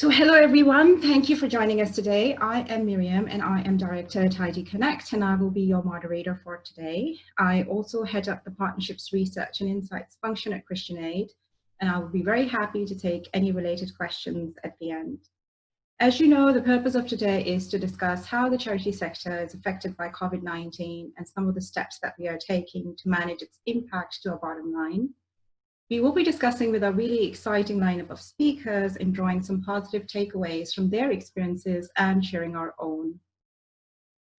So hello everyone, thank you for joining us today. I am Miriam and I am Director at IDConnect and I will be your moderator for today. I also head up the Partnerships Research and Insights function at Christian Aid, and I will be very happy to take any related questions at the end. As you know, the purpose of today is to discuss how the charity sector is affected by COVID-19 and some of the steps that we are taking to manage its impact to our bottom line. We will be discussing with a really exciting lineup of speakers and drawing some positive takeaways from their experiences and sharing our own.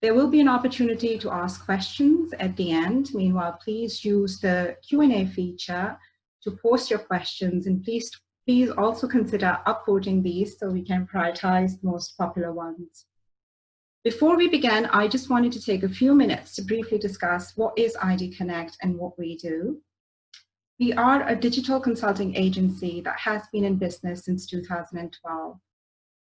There will be an opportunity to ask questions at the end. Meanwhile, please use the Q&A feature to post your questions, and please also consider upvoting these so we can prioritize the most popular ones. Before we begin, I just wanted to take a few minutes to briefly discuss what is IDConnect and what we do. We are a digital consulting agency that has been in business since 2012.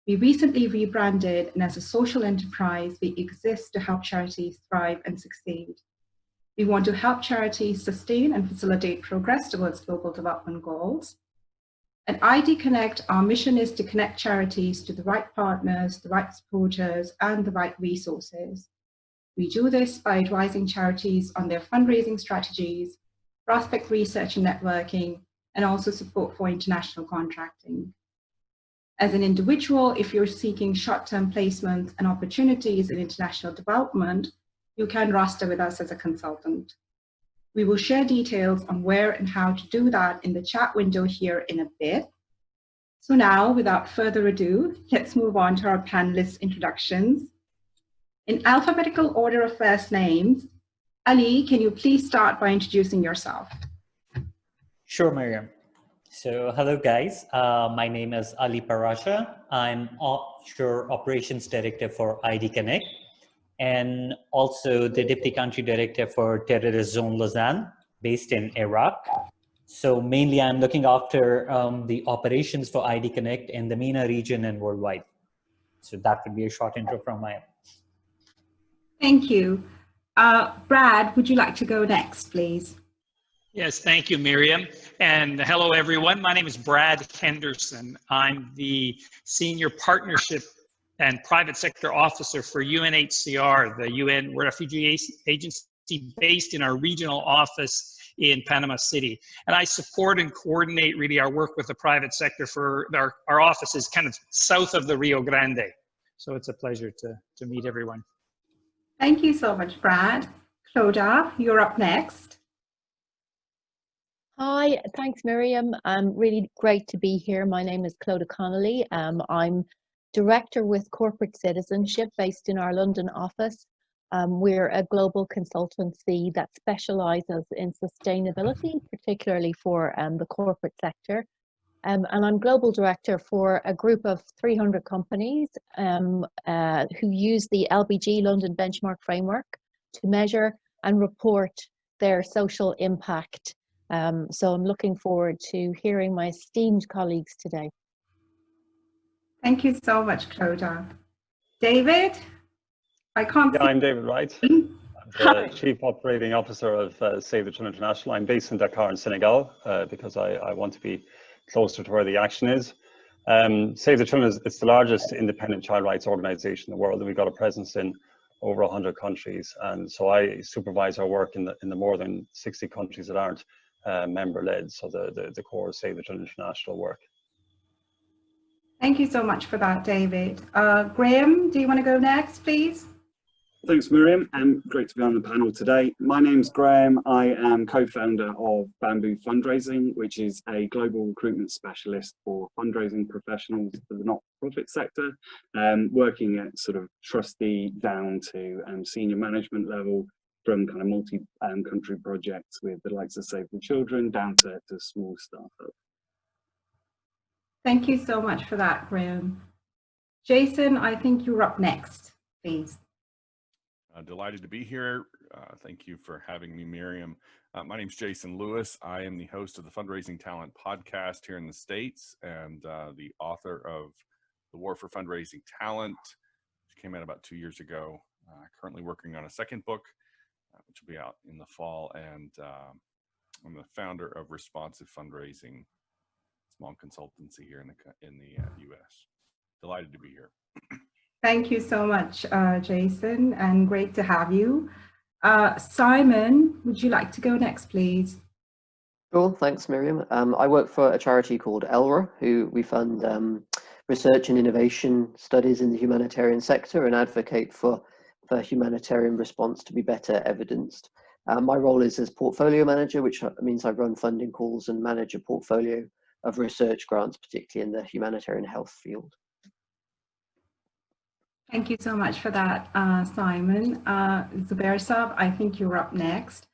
We recently rebranded, and as a social enterprise, we exist to help charities thrive and succeed. We want to help charities sustain and facilitate progress towards global development goals. At IDConnect, our mission is to connect charities to the right partners, the right supporters, and the right resources. We do this by advising charities on their fundraising strategies, prospect research and networking, and also support for international contracting. As an individual, if you're seeking short-term placements and opportunities in international development, you can roster with us as a consultant. We will share details on where and how to do that in the chat window here in a bit. So now, without further ado, let's move on to our panelists' introductions. In alphabetical order of first names, Ali, can you please start by introducing yourself? Sure, Miriam. So hello guys, my name is Ali Parasha. I'm Offshore Operations Director for IDConnect and also the Deputy Country Director for Terrorist Zone Lausanne, based in Iraq. So mainly I'm looking after the operations for IDConnect in the MENA region and worldwide. So that would be a short intro from my end. Thank you. Brad, would you like to go next, please? Yes, thank you, Miriam. And hello, everyone. My name is Brad Henderson. I'm the Senior Partnership and Private Sector Officer for UNHCR, the UN Refugee Agency based in our regional office in Panama City. And I support and coordinate really our work with the private sector for our office is kind of south of the Rio Grande. So it's a pleasure to meet everyone. Thank you so much, Brad. Claudia, you're up next. Hi, thanks, Miriam. Really great to be here. My name is Claudia Connolly. I'm Director with Corporate Citizenship based in our London office. We're a global consultancy that specialises in sustainability, particularly for the corporate sector. And I'm Global Director for a group of 300 companies who use the LBG London Benchmark Framework to measure and report their social impact. So I'm looking forward to hearing my esteemed colleagues today. Thank you so much, Claudia. David? I'm David Wright. I'm the Chief Operating Officer of Save the Children International. I'm based in Dakar in Senegal because I want to be closer to where the action is. Save the Children it's the largest independent child rights organization in the world, and we've got a presence in over 100 countries. And so I supervise our work in the more than 60 countries that aren't member-led, so the core Save the Children International work. Thank you so much for that, David. Graham, do you want to go next, please? Thanks, Miriam, and great to be on the panel today. My name's Graham. I am co-founder of Bamboo Fundraising, which is a global recruitment specialist for fundraising professionals for the not-for-profit sector, working at sort of trustee down to senior management level, from kind of multi-country projects with the likes of Save the Children down to small startups. Thank you so much for that, Graham. Jason, I think you're up next, please. Delighted to be here. Thank you for having me, Miriam. My name is Jason Lewis. I am the host of the Fundraising Talent podcast here in the States and the author of The War for Fundraising Talent, which came out about 2 years ago. Currently working on a second book, which will be out in the fall, and I'm the founder of Responsive Fundraising, small consultancy here in the U.S. delighted to be here. Thank you so much, Jason, and great to have you. Simon, would you like to go next, please? Sure, thanks, Miriam. I work for a charity called ELRHA, who we fund research and innovation studies in the humanitarian sector and advocate for humanitarian response to be better evidenced. My role is as portfolio manager, which means I run funding calls and manage a portfolio of research grants, particularly in the humanitarian health field. Thank you so much for that, Simon. Zubair-Saab, I think you're up next.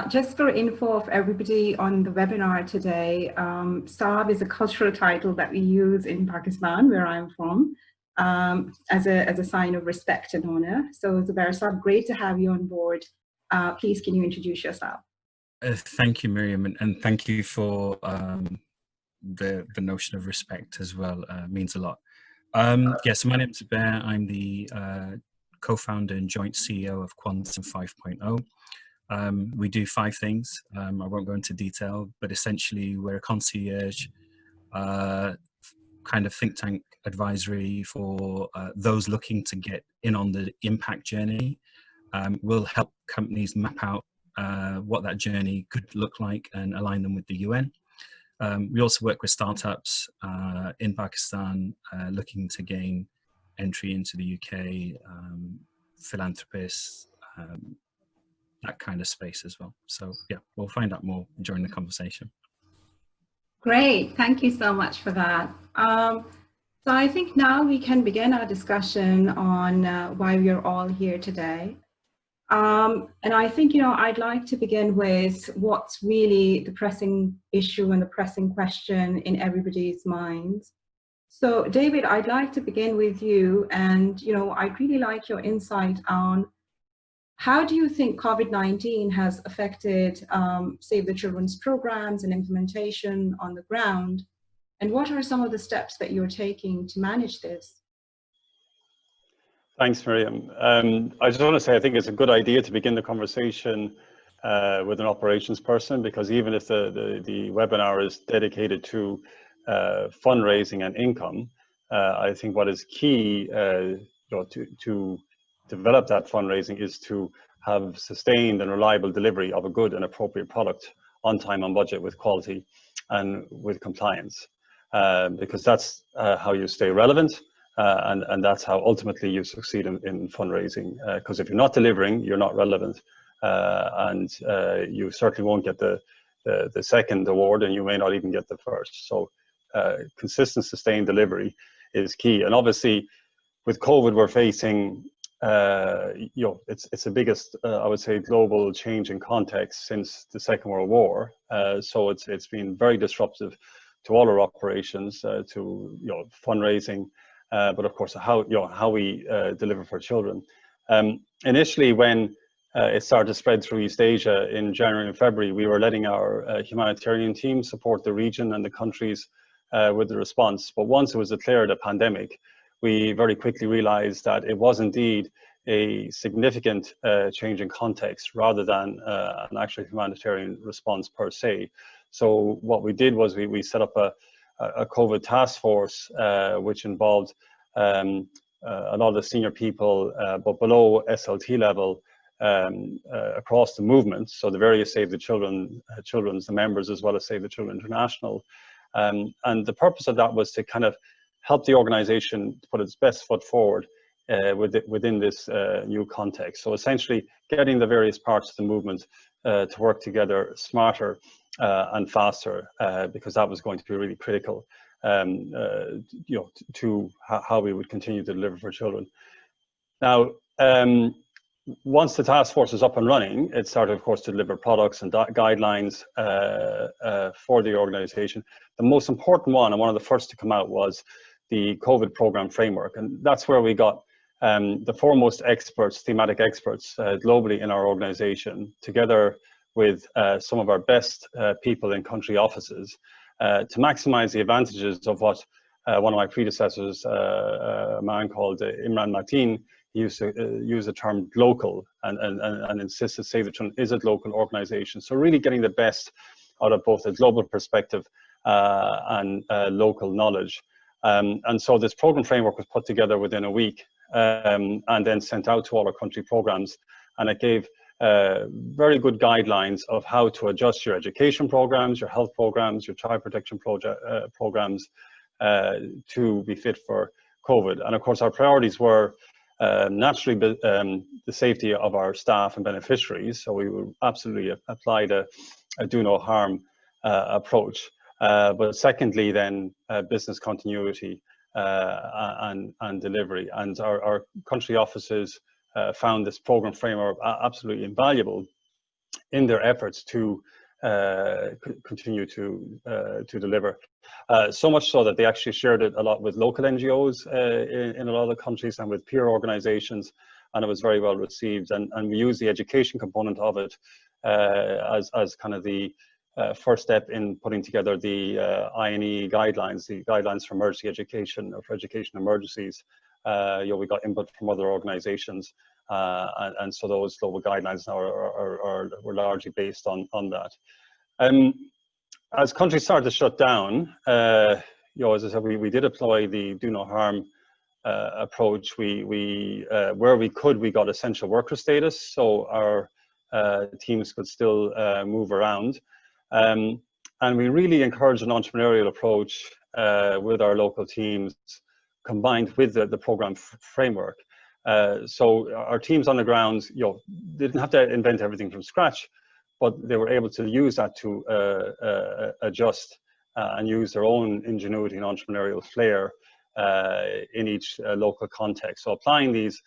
Just for info of everybody on the webinar today, Saab is a cultural title that we use in Pakistan, where I'm from, as a sign of respect and honor. So Zubair-Saab, great to have you on board. Please, can you introduce yourself? Thank you, Miriam, and thank you for the notion of respect as well. Means a lot. So my name is Zubair. I'm the co-founder and joint CEO of Quantum 5.0. We do 5 things. I won't go into detail, but essentially we're a concierge kind of think tank advisory for those looking to get in on the impact journey. We'll help companies map out what that journey could look like and align them with the UN. We also work with startups in Pakistan looking to gain entry into the UK, philanthropists, that kind of space as well. So yeah, we'll find out more during the conversation. Great, thank you so much for that. So I think now we can begin our discussion on why we're all here today. And I think, I'd like to begin with what's really the pressing issue and the pressing question in everybody's minds. So David, I'd like to begin with you, and I'd really like your insight on how do you think COVID-19 has affected Save the Children's programs and implementation on the ground, and what are some of the steps that you're taking to manage this? Thanks, Miriam. I just want to say I think it's a good idea to begin the conversation with an operations person, because even if the webinar is dedicated to fundraising and income, I think what is key to develop that fundraising is to have sustained and reliable delivery of a good and appropriate product on time, on budget, with quality and with compliance, because that's how you stay relevant. And that's how ultimately you succeed in fundraising, because if you're not delivering, you're not relevant, and you certainly won't get the second award, and you may not even get the first. So consistent, sustained delivery is key. And obviously with COVID, we're facing, it's the biggest, I would say, global change in context since the Second World War. So it's been very disruptive to all our operations, to fundraising, but of course how we deliver for children. Initially, when it started to spread through East Asia in January and February, we were letting our humanitarian team support the region and the countries with the response. But once it was declared a pandemic, we very quickly realized that it was indeed a significant change in context rather than an actual humanitarian response per se. So what we did was we set up a COVID task force, which involved a lot of the senior people, but below SLT level, across the movement. So the various Save the Children's, the members, as well as Save the Children International. And the purpose of that was to kind of help the organization to put its best foot forward within this new context. So essentially getting the various parts of the movement to work together smarter and faster, because that was going to be really critical, to how we would continue to deliver for children. Now, once the task force is up and running, it started, of course, to deliver products and guidelines for the organization. The most important one, and one of the first to come out, was the COVID program framework. And that's where we got the foremost experts, thematic experts globally in our organization, together with some of our best people in country offices, to maximize the advantages of what one of my predecessors, a man called Imran Mateen, used to use the term local and insist that Save the Children is a local organization. So really getting the best out of both a global perspective and local knowledge. And so this program framework was put together within a week and then sent out to all our country programs. And it gave very good guidelines of how to adjust your education programs, your health programs, your child protection programs to be fit for COVID. And of course, our priorities were naturally the safety of our staff and beneficiaries. So we would absolutely apply the do no harm approach. But secondly, then business continuity and delivery. And our country offices found this program framework absolutely invaluable in their efforts to continue to deliver. So much so that they actually shared it a lot with local NGOs in a lot of the countries and with peer organizations, and it was very well received. And we use the education component of it as kind of the first step in putting together the INE guidelines, the guidelines for emergency education or for education emergencies. We got input from other organizations, and so those global guidelines now were largely based on that. As countries started to shut down, as I said, we did employ the do no harm approach. We where we could, we got essential worker status, so our teams could still move around. And we really encouraged an entrepreneurial approach with our local teams, combined with the program framework. So our teams on the ground, didn't have to invent everything from scratch, but they were able to use that to adjust and use their own ingenuity and entrepreneurial flair in each local context. So applying this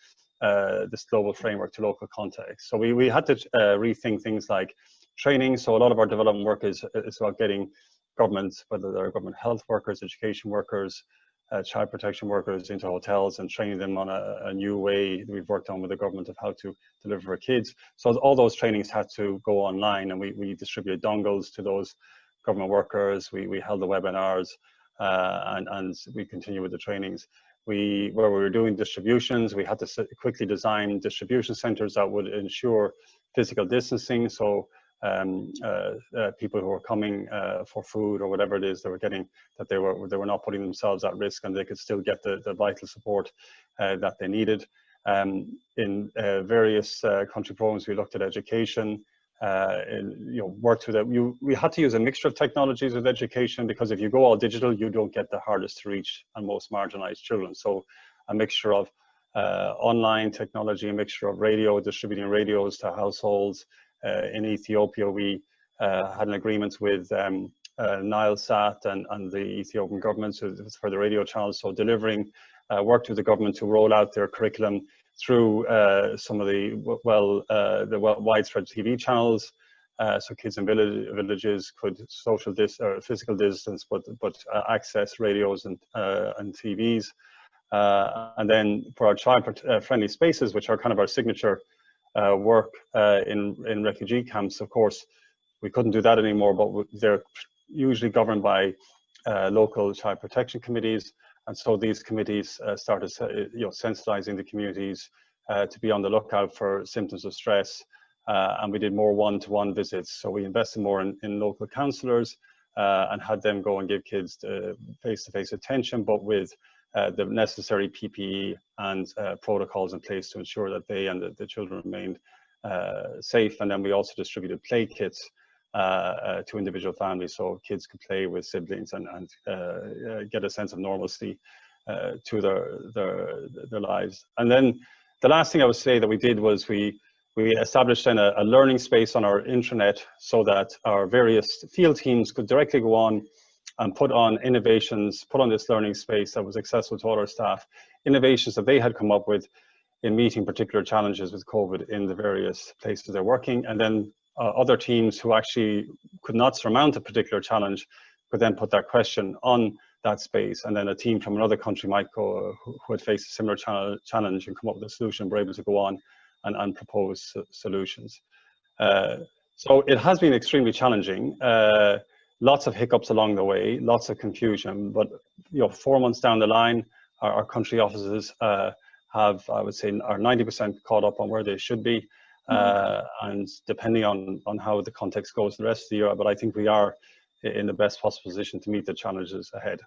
global framework to local context. So we had to rethink things like training. So a lot of our development work is about getting governments, whether they're government health workers, education workers, child protection workers, into hotels and training them on a new way we've worked on with the government of how to deliver for kids. So all those trainings had to go online, and we distributed dongles to those government workers. We held the webinars, and we continue with the trainings. Where we were doing distributions, we had to quickly design distribution centers that would ensure physical distancing. So people who were coming for food or whatever it is they were getting, that they were not putting themselves at risk, and they could still get the vital support that they needed. In various country programs, we looked at education, worked with it. We had to use a mixture of technologies with education, because if you go all digital, you don't get the hardest to reach and most marginalized children. So a mixture of online technology, a mixture of radio, distributing radios to households. In Ethiopia, we had an agreement with Nilesat and the Ethiopian government for the radio channels. So delivering, worked with the government to roll out their curriculum through some of the widespread TV channels, so kids in villages could physical distance, but access radios and TVs. And then for our child-friendly spaces, which are kind of our signature work in refugee camps, of course, we couldn't do that anymore, but they're usually governed by local child protection committees. And so these committees started sensitizing the communities to be on the lookout for symptoms of stress. And we did more one-to-one visits. So we invested more in local counselors and had them go and give kids face-to-face attention, but with the necessary PPE and protocols in place to ensure that they and the children remained safe. And then we also distributed play kits to individual families, so kids could play with siblings and get a sense of normalcy to their lives. And then the last thing I would say that we did was we established then a learning space on our intranet, so that our various field teams could directly go on and put on this learning space that was accessible to all our staff, innovations that they had come up with in meeting particular challenges with COVID in the various places they're working. And then other teams who actually could not surmount a particular challenge could then put that question on that space. And then a team from another country might go, who had faced a similar challenge and come up with a solution, were able to go on and propose solutions. So it has been extremely challenging. Lots of hiccups along the way, lots of confusion, but 4 months down the line, our country offices have, I would say, are 90% caught up on where they should be. And depending on how the context goes the rest of the year, but I think we are in the best possible position to meet the challenges ahead.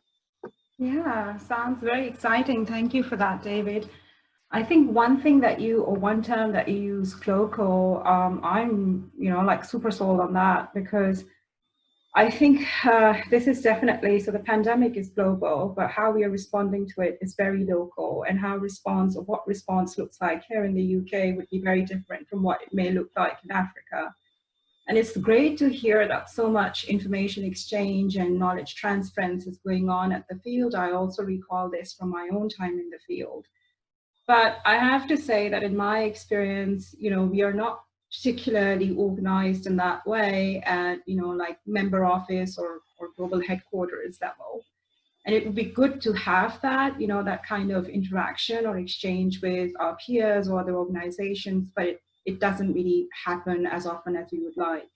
Yeah, sounds very exciting. Thank you for that, David. I think one thing that you, or one term that you use, cloacal, I'm, like super sold on that, because I think this is definitely, so the pandemic is global, but how we are responding to it is very local, and how response, or what response looks like here in the UK would be very different from what it may look like in Africa. And it's great to hear that so much information exchange and knowledge transference is going on at the field. I also recall this from my own time in the field. But I have to say that in my experience, we are not particularly organized in that way at, like member office or global headquarters level. And it would be good to have that, that kind of interaction or exchange with our peers or other organizations, but it doesn't really happen as often as we would like.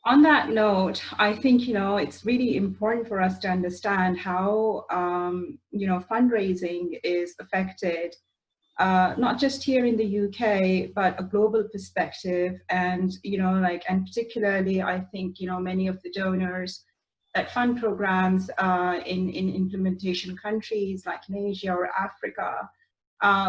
On that note, I think, it's really important for us to understand how, fundraising is affected, not just here in the UK, but a global perspective. And, and particularly, I think, many of the donors that fund programs in implementation countries like in Asia or Africa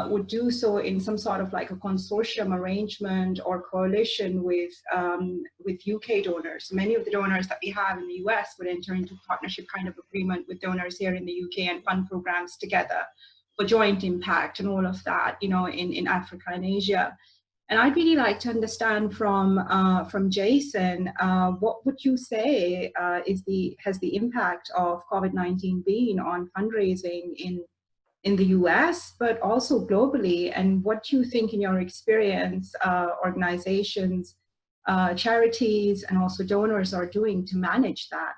would do so in some sort of like a consortium arrangement or coalition with UK donors. Many of the donors that we have in the US would enter into partnership kind of agreement with donors here in the UK and fund programs together for joint impact and all of that, in Africa and Asia. And I'd really like to understand from Jason, what would you say has the impact of COVID-19 been on fundraising in the US, but also globally, and what do you think in your experience organizations, charities, and also donors are doing to manage that?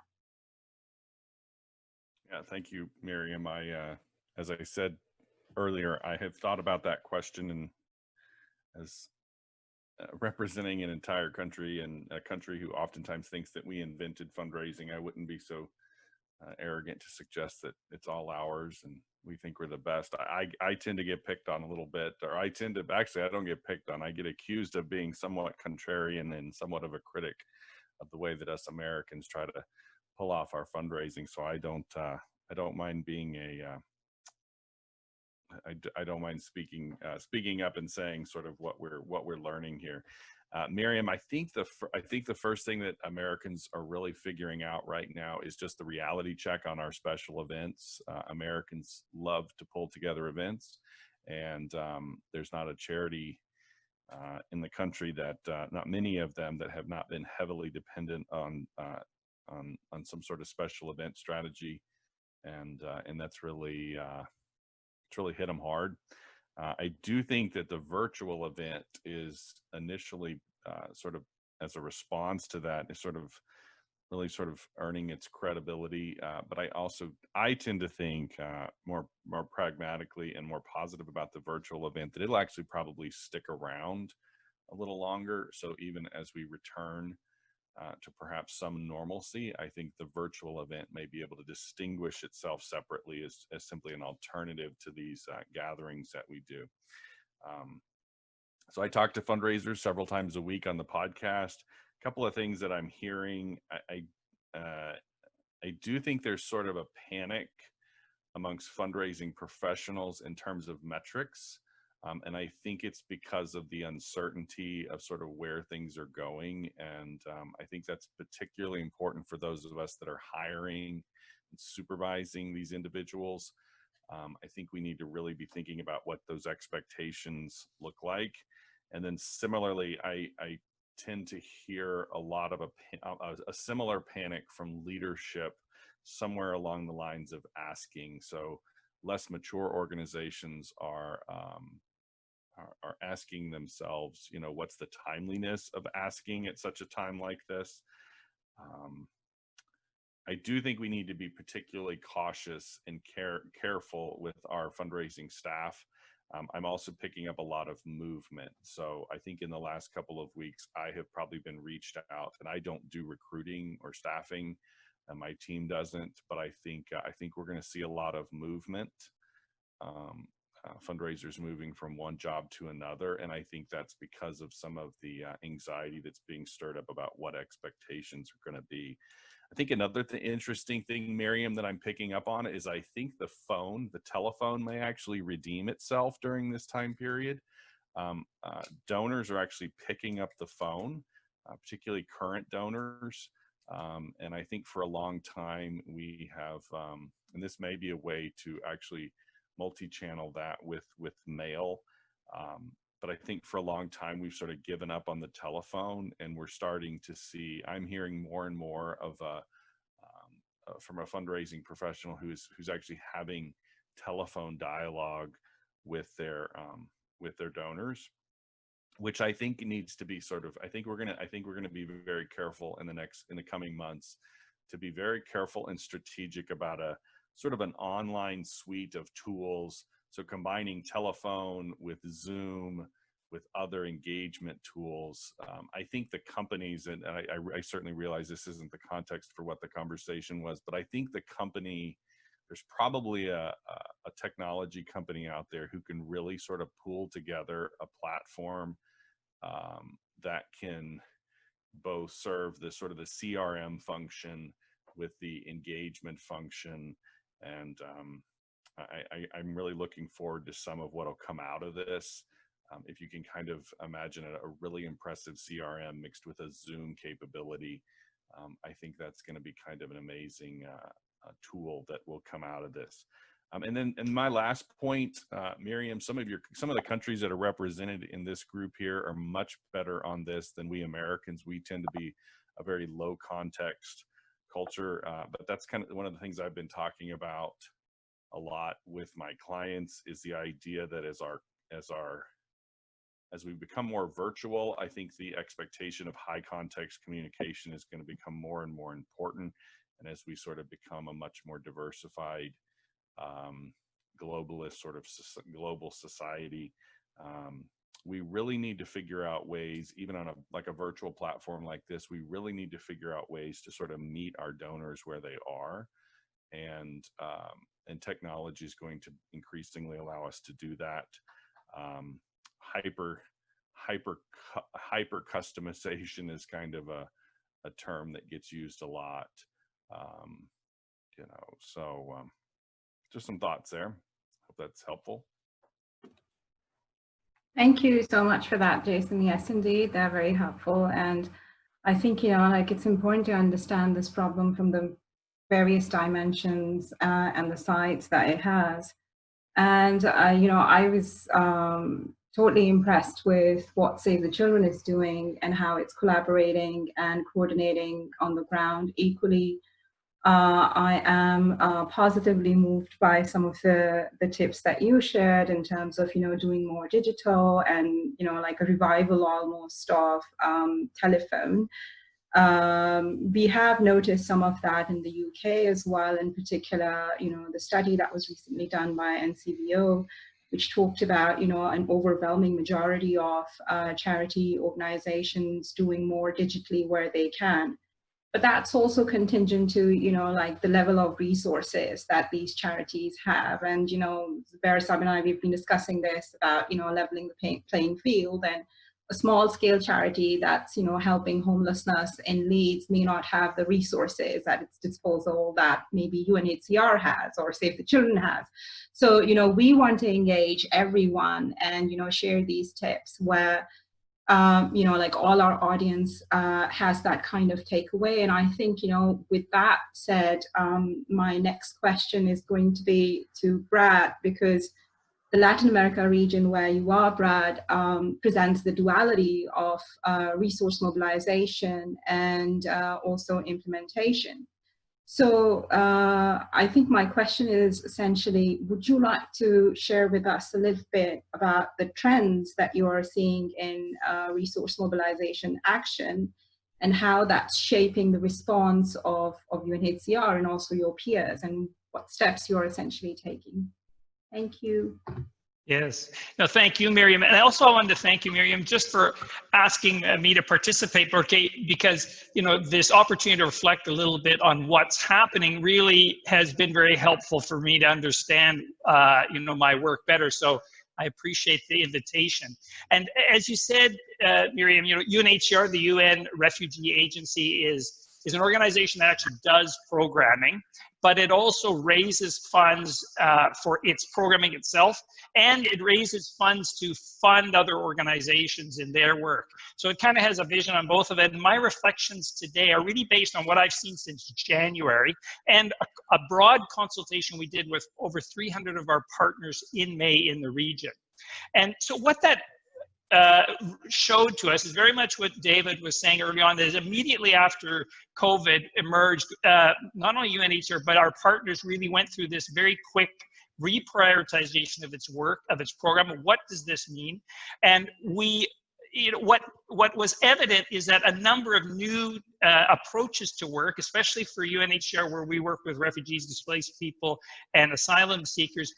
Yeah, thank you, Miriam. As I said earlier, I have thought about that question, and as representing an entire country, and a country who oftentimes thinks that we invented fundraising, I wouldn't be so arrogant to suggest that it's all ours and we think we're the best. I tend to get picked on a little bit, or I don't get picked on. I get accused of being somewhat contrarian and somewhat of a critic of the way that us Americans try to pull off our fundraising. So I don't mind being I don't mind speaking up and saying sort of what we're learning here. Miriam, I think the first thing that Americans are really figuring out right now is just the reality check on our special events. Americans love to pull together events, and there's not a charity in the country that not many of them that have not been heavily dependent on some sort of special event strategy, and that's really it's really hit them hard. I do think that the virtual event is initially sort of as a response to that is sort of really sort of earning its credibility. But I tend to think more pragmatically and more positive about the virtual event, that it'll actually probably stick around a little longer. So even as we return to perhaps some normalcy, I think the virtual event may be able to distinguish itself separately as simply an alternative to these gatherings that we do. So I talk to fundraisers several times a week on the podcast. A couple of things that I'm hearing, I do think there's sort of a panic amongst fundraising professionals in terms of metrics. And I think it's because of the uncertainty of sort of where things are going. And I think that's particularly important for those of us that are hiring and supervising these individuals. I think we need to really be thinking about what those expectations look like. And then similarly, I tend to hear a lot of a similar panic from leadership somewhere along the lines of asking. So less mature organizations are asking themselves, what's the timeliness of asking at such a time like this? I do think we need to be particularly cautious and careful with our fundraising staff. I'm also picking up a lot of movement. So I think in the last couple of weeks, I have probably been reached out, and I don't do recruiting or staffing, and my team doesn't, but I think we're going to see a lot of movement. Fundraisers moving from one job to another, and I think that's because of some of the anxiety that's being stirred up about what expectations are going to be. I think another interesting thing, Miriam, that I'm picking up on is I think the telephone may actually redeem itself during this time period. Donors are actually picking up the phone, particularly current donors. And I think for a long time we have, and this may be a way to actually multi-channel that with mail. But I think for a long time we've sort of given up on the telephone, and we're starting to see, I'm hearing more and more of from a fundraising professional who's actually having telephone dialogue with their donors, which I think needs to be sort of, I think we're gonna be very careful in the coming months to be very careful and strategic about a sort of an online suite of tools. So combining telephone with Zoom, with other engagement tools. I think the companies, and I certainly realize this isn't the context for what the conversation was, but I think the company, there's probably a technology company out there who can really sort of pull together a platform that can both serve the sort of the CRM function with the engagement function. And I'm really looking forward to some of what will come out of this. If you can kind of imagine a really impressive CRM mixed with a Zoom capability, I think that's going to be kind of an amazing tool that will come out of this. And my last point, Miriam, some of the countries that are represented in this group here are much better on this than we Americans. We tend to be a very low context culture, but that's kind of one of the things I've been talking about a lot with my clients, is the idea that as we become more virtual, I think the expectation of high context communication is going to become more and more important. And as we sort of become a much more diversified, globalist sort of global society, we really need to figure out ways, even on a virtual platform like this, we really need to figure out ways to sort of meet our donors where they are. And technology is going to increasingly allow us to do that. Hyper customization is kind of a term that gets used a lot, so just some thoughts there. Hope that's helpful. Thank you so much for that, Jason. Yes, indeed, they're very helpful. And I think, it's important to understand this problem from the various dimensions and the sides that it has. And, I was totally impressed with what Save the Children is doing and how it's collaborating and coordinating on the ground. Equally, I am positively moved by some of the tips that you shared in terms of, doing more digital and, like a revival almost of telephone. We have noticed some of that in the UK as well, in particular, the study that was recently done by NCBO, which talked about, an overwhelming majority of charity organizations doing more digitally where they can. But that's also contingent to, like the level of resources that these charities have. And, Verisab and I, we've been discussing this about, leveling the playing field. And a small scale charity that's, helping homelessness in Leeds may not have the resources at its disposal that maybe UNHCR has or Save the Children has. So, we want to engage everyone and, share these tips where, like all our audience has that kind of takeaway. And I think, with that said, my next question is going to be to Brad, because the Latin America region where you are, Brad, presents the duality of resource mobilization and also implementation. So I think my question is essentially, would you like to share with us a little bit about the trends that you are seeing in resource mobilization action and how that's shaping the response of UNHCR and also your peers, and what steps you're essentially taking? Thank you. Yes. No, thank you, Miriam. And also I wanted to thank you, Miriam, just for asking me to participate, because, this opportunity to reflect a little bit on what's happening really has been very helpful for me to understand, my work better. So I appreciate the invitation. And as you said, Miriam, UNHCR, the UN Refugee Agency, is is an organization that actually does programming, but it also raises funds for its programming itself, and it raises funds to fund other organizations in their work. So it kind of has a vision on both of it. And my reflections today are really based on what I've seen since January and a broad consultation we did with over 300 of our partners in May in the region. And so what that showed to us is very much what David was saying early on, that immediately after COVID emerged, not only UNHCR, but our partners really went through this very quick reprioritization of its work, of its program. What does this mean? And we, you know, what was evident is that a number of new approaches to work, especially for UNHCR, where we work with refugees, displaced people, and asylum seekers,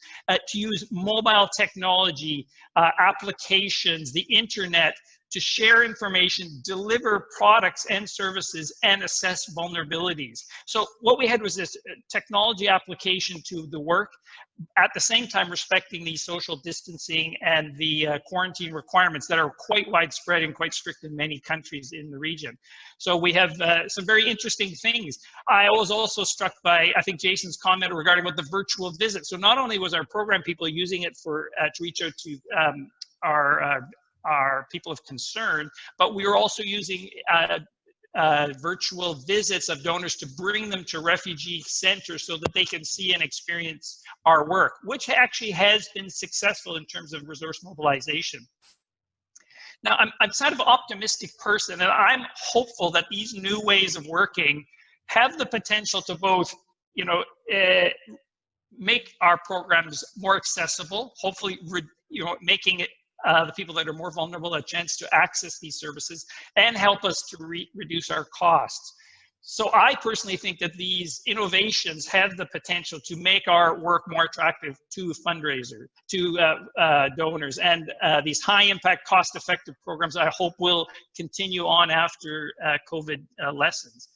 to use mobile technology, applications, the internet, to share information, deliver products and services, and assess vulnerabilities. So what we had was this technology application to the work, at the same time respecting the social distancing and the quarantine requirements that are quite widespread and quite strict in many countries in the region. So we have some very interesting things. I was also struck by, I think, Jason's comment regarding about the virtual visit. So not only was our program people using it for to reach out to our people of concern, but we were also using virtual visits of donors to bring them to refugee centers so that they can see and experience our work, which actually has been successful in terms of resource mobilization. Now, I'm sort of an optimistic person, and I'm hopeful that these new ways of working have the potential to both, you know, make our programs more accessible, hopefully, you know, making it the people that are more vulnerable a chance to access these services, and help us to reduce our costs. So I personally think that these innovations have the potential to make our work more attractive to fundraisers, to donors, and these high impact, cost effective programs I hope will continue on after COVID lessens.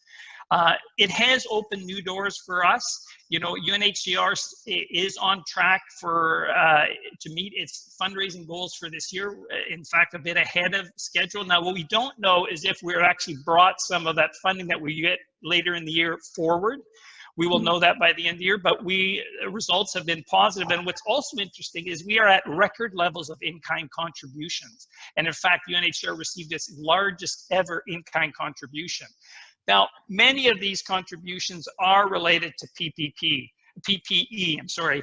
It has opened new doors for us. You know, UNHCR is on track for to meet its fundraising goals for this year. In fact, a bit ahead of schedule. Now, what we don't know is if we're actually brought some of that funding that we get later in the year forward. We will know that by the end of the year, but results have been positive. And what's also interesting is we are at record levels of in-kind contributions. And in fact, UNHCR received its largest ever in-kind contribution. Now, many of these contributions are related to PPE, I'm sorry,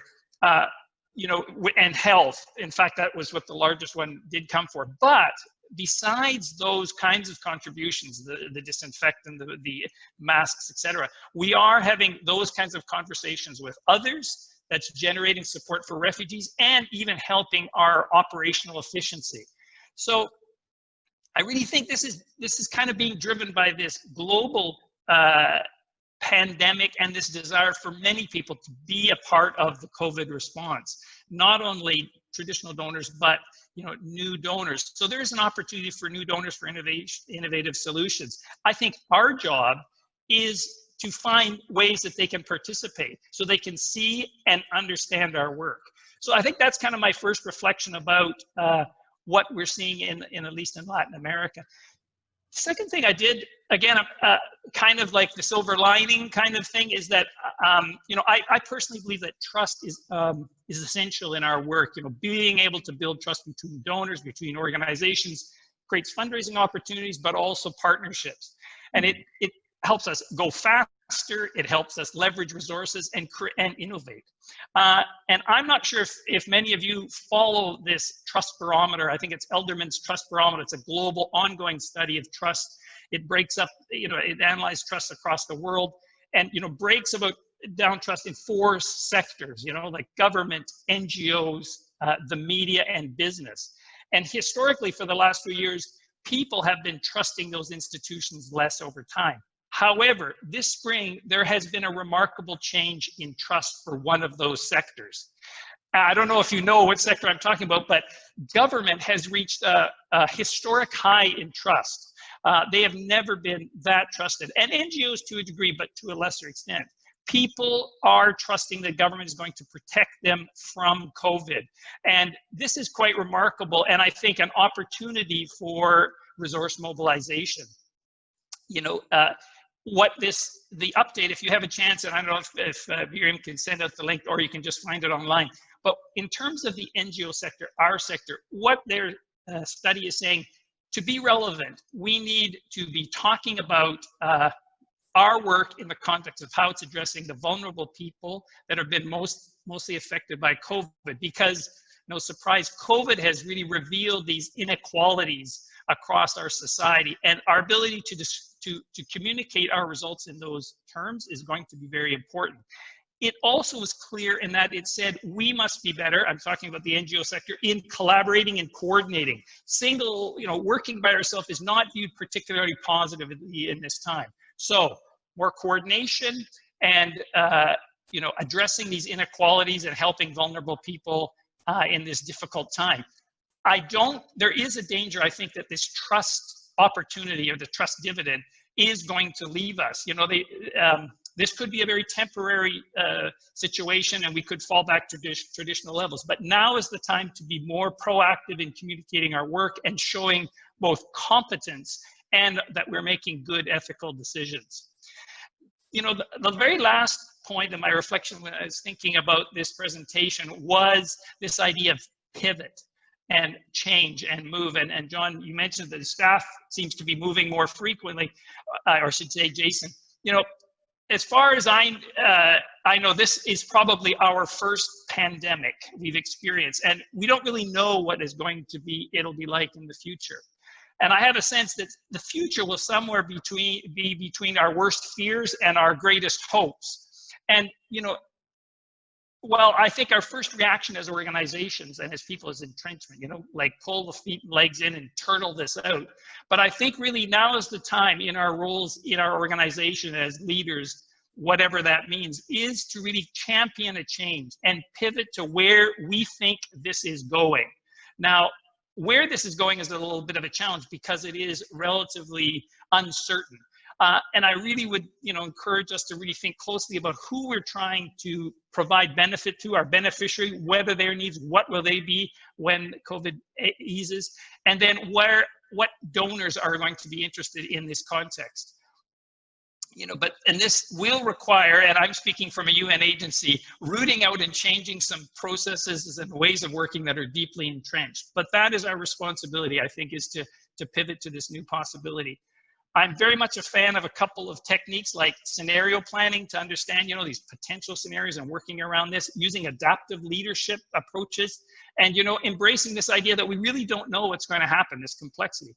you know, and health. In fact, that was what the largest one did come for. But besides those kinds of contributions, the disinfectant, the masks, etc., we are having those kinds of conversations with others that's generating support for refugees and even helping our operational efficiency. So I really think this is kind of being driven by this global pandemic and this desire for many people to be a part of the COVID response, not only traditional donors, but you know, new donors. So there is an opportunity for new donors for innovative solutions. I think our job is to find ways that they can participate so they can see and understand our work. So I think that's kind of my first reflection about what we're seeing in at least in Latin America. Second thing I did, again, kind of like the silver lining kind of thing, is that you know, I personally believe that trust is essential in our work. You know, being able to build trust between donors, between organizations, creates fundraising opportunities, but also partnerships, and it helps us go faster. It helps us leverage resources and innovate. And I'm not sure if many of you follow this trust barometer. I think it's Elderman's trust barometer. It's a global ongoing study of trust. It breaks up, you know, it analyzes trust across the world, and, you know, breaks down trust in 4 sectors, you know, like government, NGOs, the media, and business. And historically, for the last few years, people have been trusting those institutions less over time. However, this spring, there has been a remarkable change in trust for one of those sectors. I don't know if you know what sector I'm talking about, but government has reached a historic high in trust. They have never been that trusted, and NGOs to a degree, but to a lesser extent. People are trusting that government is going to protect them from COVID. And this is quite remarkable, and I think an opportunity for resource mobilization. You know, what the update, if you have a chance, and I don't know if Miriam can send out the link or you can just find it online, but in terms of the NGO sector, our sector, what their study is saying, to be relevant, we need to be talking about our work in the context of how it's addressing the vulnerable people that have been mostly affected by COVID, because no surprise, COVID has really revealed these inequalities across our society, and our ability to communicate our results in those terms is going to be very important. It also was clear in that it said we must be better, I'm talking about the NGO sector, in collaborating and coordinating. Working by ourselves is not viewed particularly positively in this time. So more coordination and addressing these inequalities and helping vulnerable people in this difficult time. There is a danger, I think, that this trust opportunity or the trust dividend is going to leave us. This could be a very temporary situation and we could fall back to traditional levels. But now is the time to be more proactive in communicating our work and showing both competence and that we're making good ethical decisions. The very last point in my reflection when I was thinking about this presentation was this idea of pivot and change and move. And John, you mentioned that the staff seems to be moving more frequently, or I should say, Jason. As far as I know, this is probably our first pandemic we've experienced, and we don't really know what it'll be like in the future. And I have a sense that the future will somewhere be between our worst fears and our greatest hopes. And well, I think our first reaction as organizations and as people is entrenchment, like pull the feet and legs in and turtle this out. But I think really now is the time in our roles in our organization as leaders, whatever that means, is to really champion a change and pivot to where we think this is going. Now, where this is going is a little bit of a challenge because it is relatively uncertain. And I really would, encourage us to really think closely about who we're trying to provide benefit to, our beneficiary, whether their needs, what will they be when COVID eases, and then what donors are going to be interested in this context. And this will require, and I'm speaking from a UN agency, rooting out and changing some processes and ways of working that are deeply entrenched. But that is our responsibility, I think, is to pivot to this new possibility. I'm very much a fan of a couple of techniques like scenario planning to understand, these potential scenarios and working around this, using adaptive leadership approaches, and, embracing this idea that we really don't know what's going to happen, this complexity.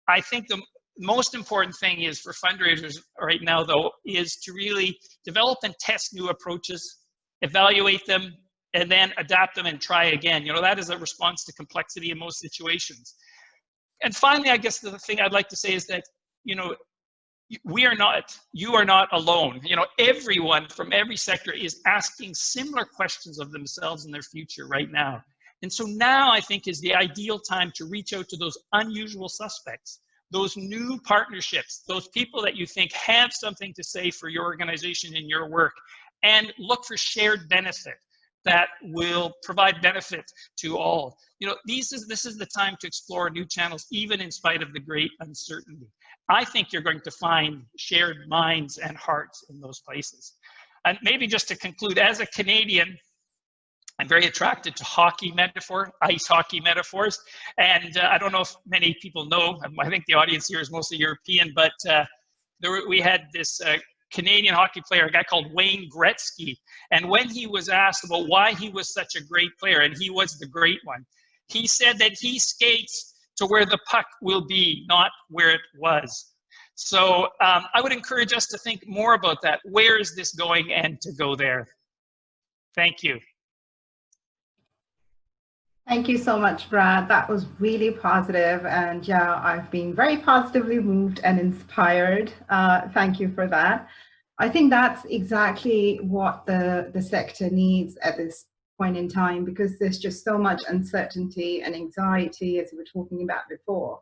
I think the most important thing is for fundraisers right now, though, is to really develop and test new approaches, evaluate them, and then adapt them and try again. That is a response to complexity in most situations. And finally, I guess the thing I'd like to say is that, you are not alone. Everyone from every sector is asking similar questions of themselves and their future right now. And so now I think is the ideal time to reach out to those unusual suspects, those new partnerships, those people that you think have something to say for your organization and your work, and look for shared benefit that will provide benefit to all. This is the time to explore new channels, even in spite of the great uncertainty. I think you're going to find shared minds and hearts in those places. And maybe just to conclude, as a Canadian, I'm very attracted to hockey metaphor, ice hockey metaphors. And I don't know if many people know, I think the audience here is mostly European, but we had this Canadian hockey player, a guy called Wayne Gretzky. And when he was asked about why he was such a great player, and he was the great one, he said that he skates to where the puck will be, not where it was. So I would encourage us to think more about that. Where is this going, and to go there? Thank you. Thank you so much, Brad. That was really positive, and yeah, I've been very positively moved and inspired. Thank you for that. I think that's exactly what the sector needs at this point in time, because there's just so much uncertainty and anxiety, as we were talking about before.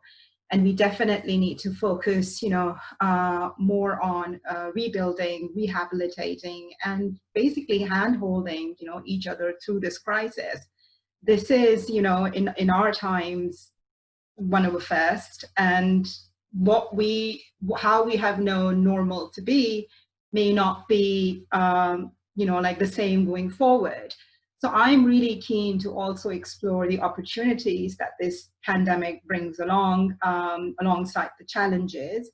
And we definitely need to focus, more on rebuilding, rehabilitating, and basically hand-holding, each other through this crisis. This is, in our times, one of the first, and how we have known normal to be may not be, like the same going forward. So I'm really keen to also explore the opportunities that this pandemic brings along, alongside the challenges.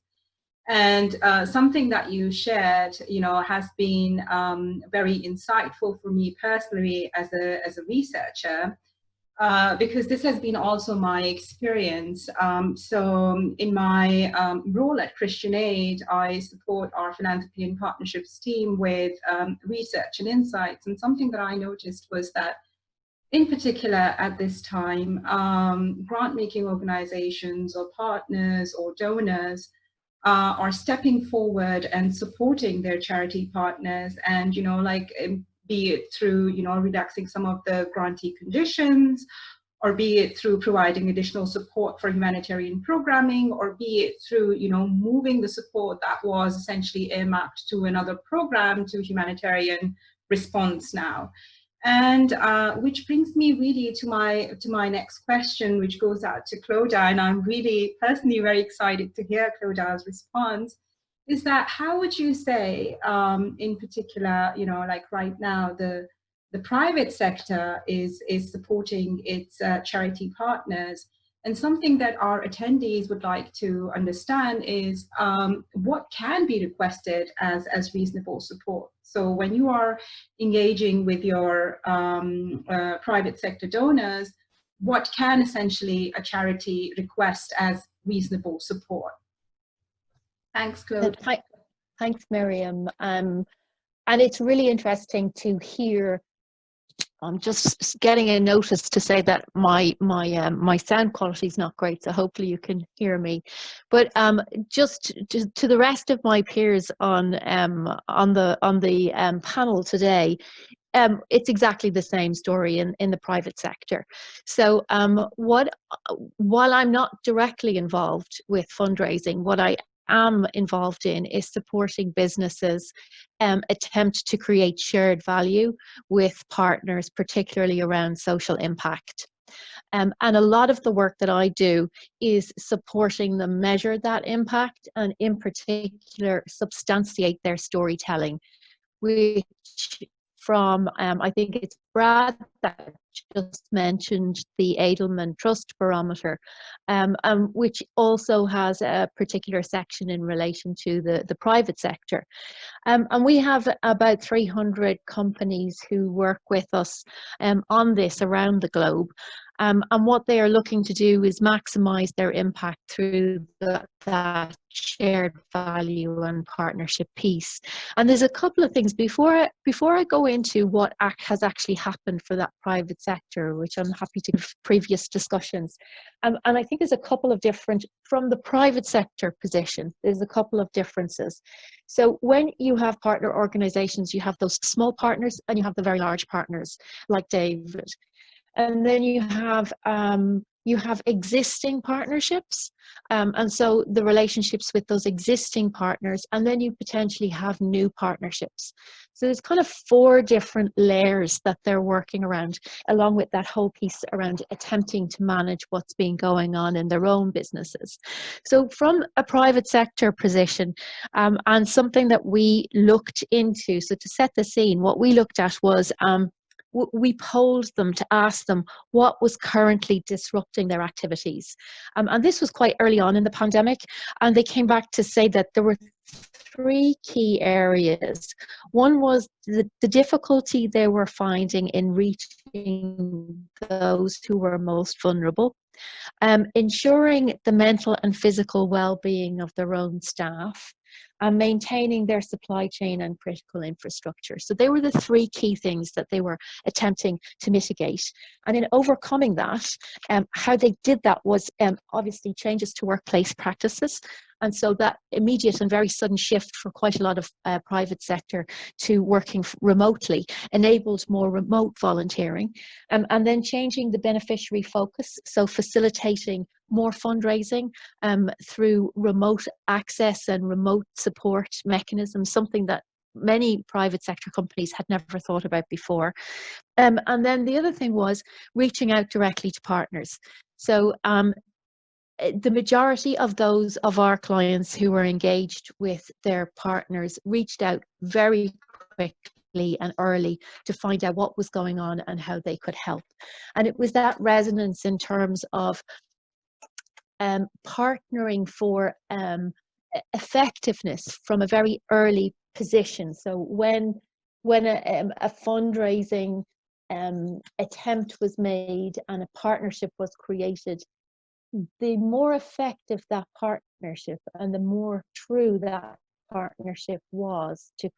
And something that you shared, has been very insightful for me personally as a researcher, because this has been also my experience. So in my role at Christian Aid, I support our philanthropy and partnerships team with research and insights. And something that I noticed was that, in particular at this time, grant-making organizations or partners or donors are stepping forward and supporting their charity partners, and be it through relaxing some of the grantee conditions, or be it through providing additional support for humanitarian programming, or be it through moving the support that was essentially earmarked to another program to humanitarian response now. And which brings me really to my next question, which goes out to Claudia, and I'm really personally very excited to hear Claudia's response, is that how would you say, in particular, like right now, the private sector is supporting its charity partners? And something that our attendees would like to understand is what can be requested as reasonable support. So when you are engaging with your private sector donors, what can essentially a charity request as reasonable support? Thanks, Claude. Thanks, Miriam. And it's really interesting to hear. I'm just getting a notice to say that my sound quality is not great, so hopefully you can hear me. But just to the rest of my peers on the panel today, it's exactly the same story in the private sector. So while I'm not directly involved with fundraising, what I am involved in is supporting businesses attempt to create shared value with partners, particularly around social impact. And a lot of the work that I do is supporting them measure that impact, and in particular substantiate their storytelling, which from, I think it's Brad that just mentioned the Edelman Trust Barometer, which also has a particular section in relation to the private sector. And we have about 300 companies who work with us on this around the globe. And what they are looking to do is maximize their impact through that shared value and partnership piece. And there's a couple of things before I go into what has actually happened for that private sector, which I'm happy to give previous discussions. And I think there's a couple of different, from the private sector position, there's a couple of differences. So when you have partner organizations, you have those small partners and you have the very large partners like David. And then you have existing partnerships, and so the relationships with those existing partners, and then you potentially have new partnerships. So there's kind of 4 different layers that they're working around, along with that whole piece around attempting to manage what's been going on in their own businesses. So from a private sector position, and something that we looked into, so to set the scene, what we looked at was we polled them to ask them what was currently disrupting their activities. And this was quite early on in the pandemic, and they came back to say that there were 3 key areas. One was the difficulty they were finding in reaching those who were most vulnerable, ensuring the mental and physical well-being of their own staff, and maintaining their supply chain and critical infrastructure. So they were the 3 key things that they were attempting to mitigate. And in overcoming that, how they did that was obviously changes to workplace practices. And so that immediate and very sudden shift for quite a lot of private sector to working remotely enabled more remote volunteering, and then changing the beneficiary focus, so facilitating more fundraising through remote access and remote support mechanisms, something that many private sector companies had never thought about before. And then the other thing was reaching out directly to partners. So the majority of those of our clients who were engaged with their partners reached out very quickly and early to find out what was going on and how they could help. And it was that resonance in terms of partnering for effectiveness from a very early position. So when a fundraising attempt was made and a partnership was created, the more effective that partnership and the more true that partnership was to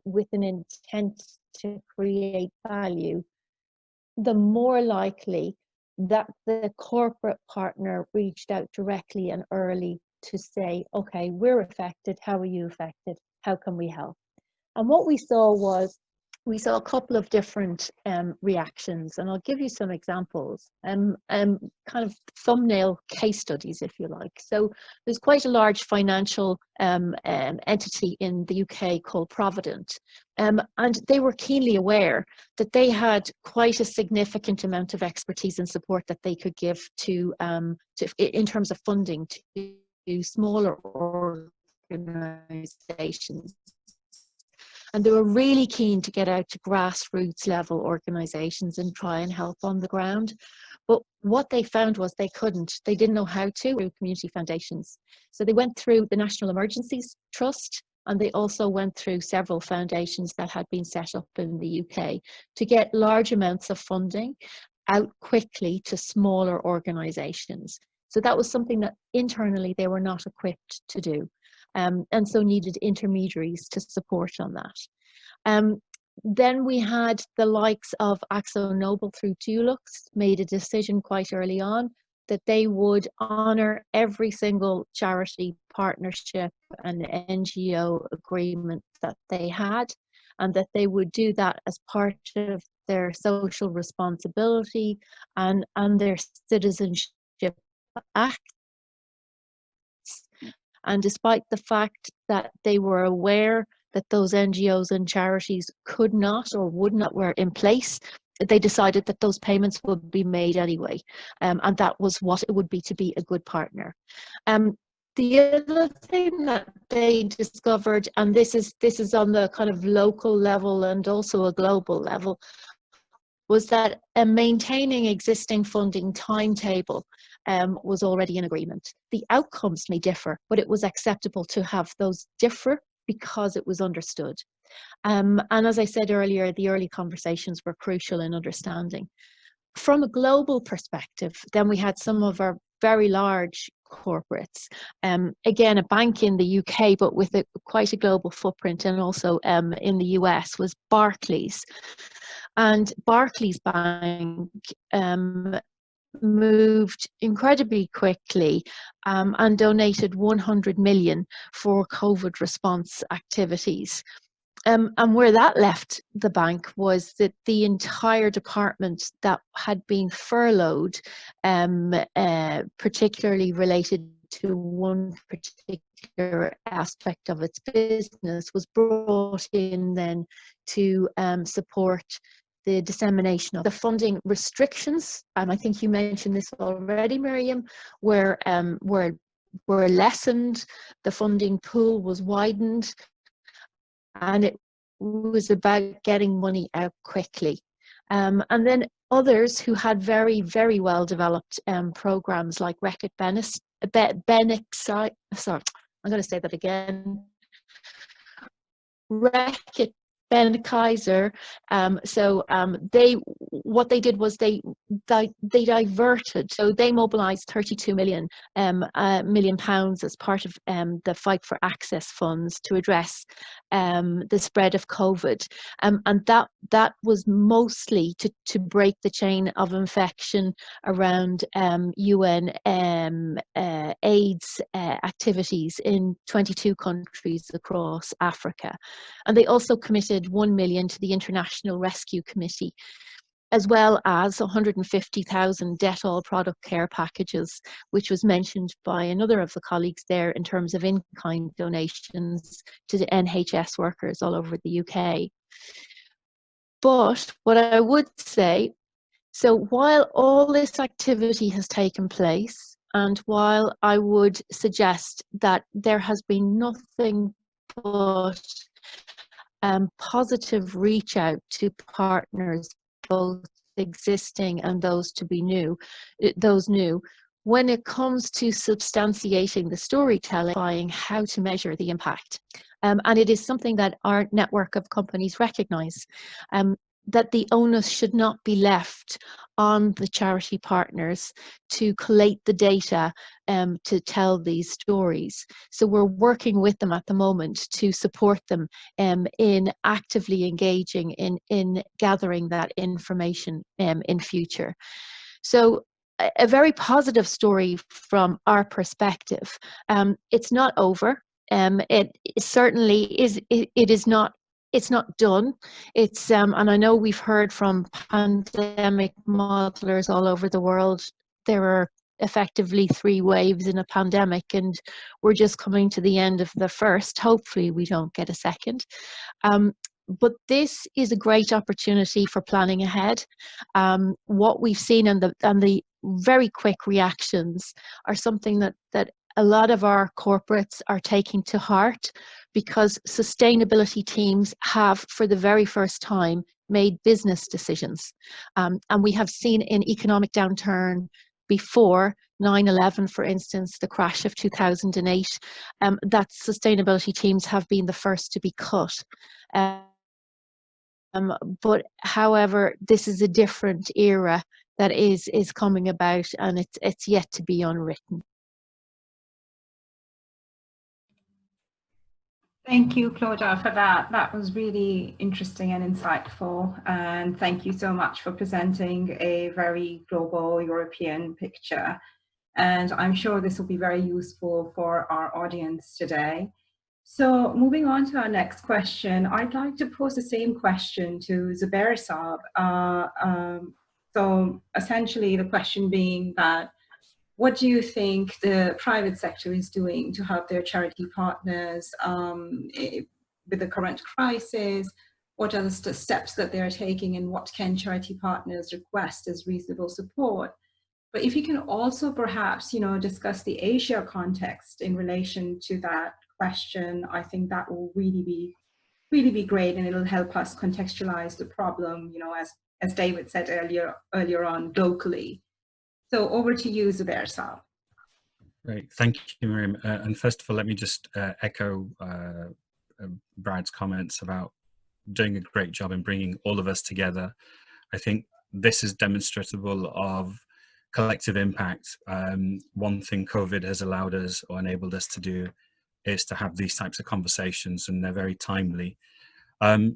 with an intent to create value, the more likely that the corporate partner reached out directly and early to say, okay, we're affected, how are you affected, how can we help? And what we saw was, we saw a couple of different reactions, and I'll give you some examples, kind of thumbnail case studies, if you like. So there's quite a large financial entity in the UK called Provident, and they were keenly aware that they had quite a significant amount of expertise and support that they could give to in terms of funding to smaller organisations. And they were really keen to get out to grassroots level organisations and try and help on the ground. But what they found was they couldn't. They didn't know how to through community foundations. So they went through the National Emergencies Trust, and they also went through several foundations that had been set up in the UK to get large amounts of funding out quickly to smaller organisations. So that was something that internally they were not equipped to do. And so needed intermediaries to support on that. Then we had the likes of Axo Nobel through Dulux made a decision quite early on that they would honour every single charity partnership and NGO agreement that they had, and that they would do that as part of their social responsibility and their citizenship act. And despite the fact that they were aware that those NGOs and charities could not or would not were in place, they decided that those payments would be made anyway. And that was what it would be to be a good partner. The other thing that they discovered, and this is on the kind of local level and also a global level, was that maintaining existing funding timetable was already in agreement. The outcomes may differ, but it was acceptable to have those differ because it was understood. And as I said earlier, the early conversations were crucial in understanding. From a global perspective, then we had some of our very large corporates. Again, a bank in the UK, but with quite a global footprint, and also in the US, was Barclays. And Barclays Bank moved incredibly quickly and donated 100 million for COVID response activities. And where that left the bank was that the entire department that had been furloughed, particularly related to one particular aspect of its business, was brought in then to support the dissemination of the funding restrictions. I think you mentioned this already, Miriam, were lessened, the funding pool was widened, and it was about getting money out quickly. And then others who had very, very well developed programs like Reckitt Benex, sorry, I'm going to say that again. Reckitt Benekiser. What they did was they diverted. So they mobilised 32 million pounds as part of the Fight for Access funds to address the spread of COVID, and that was mostly to break the chain of infection around UN AIDS activities in 22 countries across Africa. And they also committed 1 million to the International Rescue Committee, as well as 150,000 Dettol product care packages, which was mentioned by another of the colleagues there in terms of in-kind donations to the NHS workers all over the UK. But what I would say, so while all this activity has taken place, And while I would suggest that there has been nothing but positive reach out to partners, both existing and those to be new, when it comes to substantiating the storytelling, how to measure the impact. And it is something that our network of companies recognize, that the onus should not be left on the charity partners to collate the data to tell these stories. So we're working with them at the moment to support them in actively engaging in gathering that information in future. So a very positive story from our perspective. It's not over. It certainly is. It is not. It's not done. It's and I know we've heard from pandemic modelers all over the world. There are effectively 3 waves in a pandemic, and we're just coming to the end of the first. Hopefully, we don't get a second. But this is a great opportunity for planning ahead. What we've seen and the very quick reactions are something that a lot of our corporates are taking to heart, because sustainability teams have, for the very first time, made business decisions. And we have seen in economic downturn before 9/11, for instance, the crash of 2008, that sustainability teams have been the first to be cut. But however, this is a different era that is coming about, and it's yet to be unwritten. Thank you, Claudia, for that. That was really interesting and insightful. And thank you so much for presenting a very global European picture. And I'm sure this will be very useful for our audience today. So moving on to our next question, I'd like to pose the same question to Zubair Saab. So essentially the question being that, what do you think the private sector is doing to help their charity partners with the current crisis? What are the steps that they're taking, and what can charity partners request as reasonable support? But if you can also perhaps, discuss the Asia context in relation to that question, I think that will really be great, and it'll help us contextualize the problem, as David said earlier on, locally. So over to you, Zubair Saab. Great, thank you, Miriam. And first of all, let me just echo Brad's comments about doing a great job in bringing all of us together. I think this is demonstrable of collective impact. One thing COVID has allowed us or enabled us to do is to have these types of conversations, and they're very timely.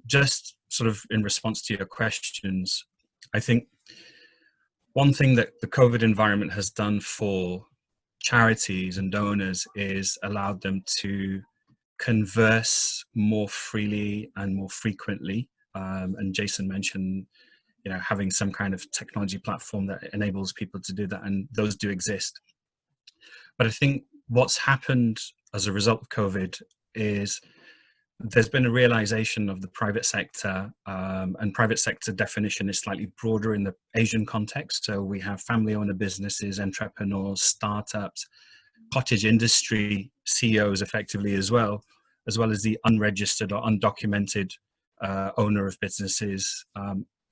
Just sort of in response to your questions, I think one thing that the COVID environment has done for charities and donors is allowed them to converse more freely and more frequently. And Jason mentioned, having some kind of technology platform that enables people to do that, and those do exist. But I think what's happened as a result of COVID is there's been a realization of the private sector, and private sector definition is slightly broader in the Asian context. So we have family-owner businesses, entrepreneurs, startups, cottage industry CEOs effectively as well as the unregistered or undocumented owner of businesses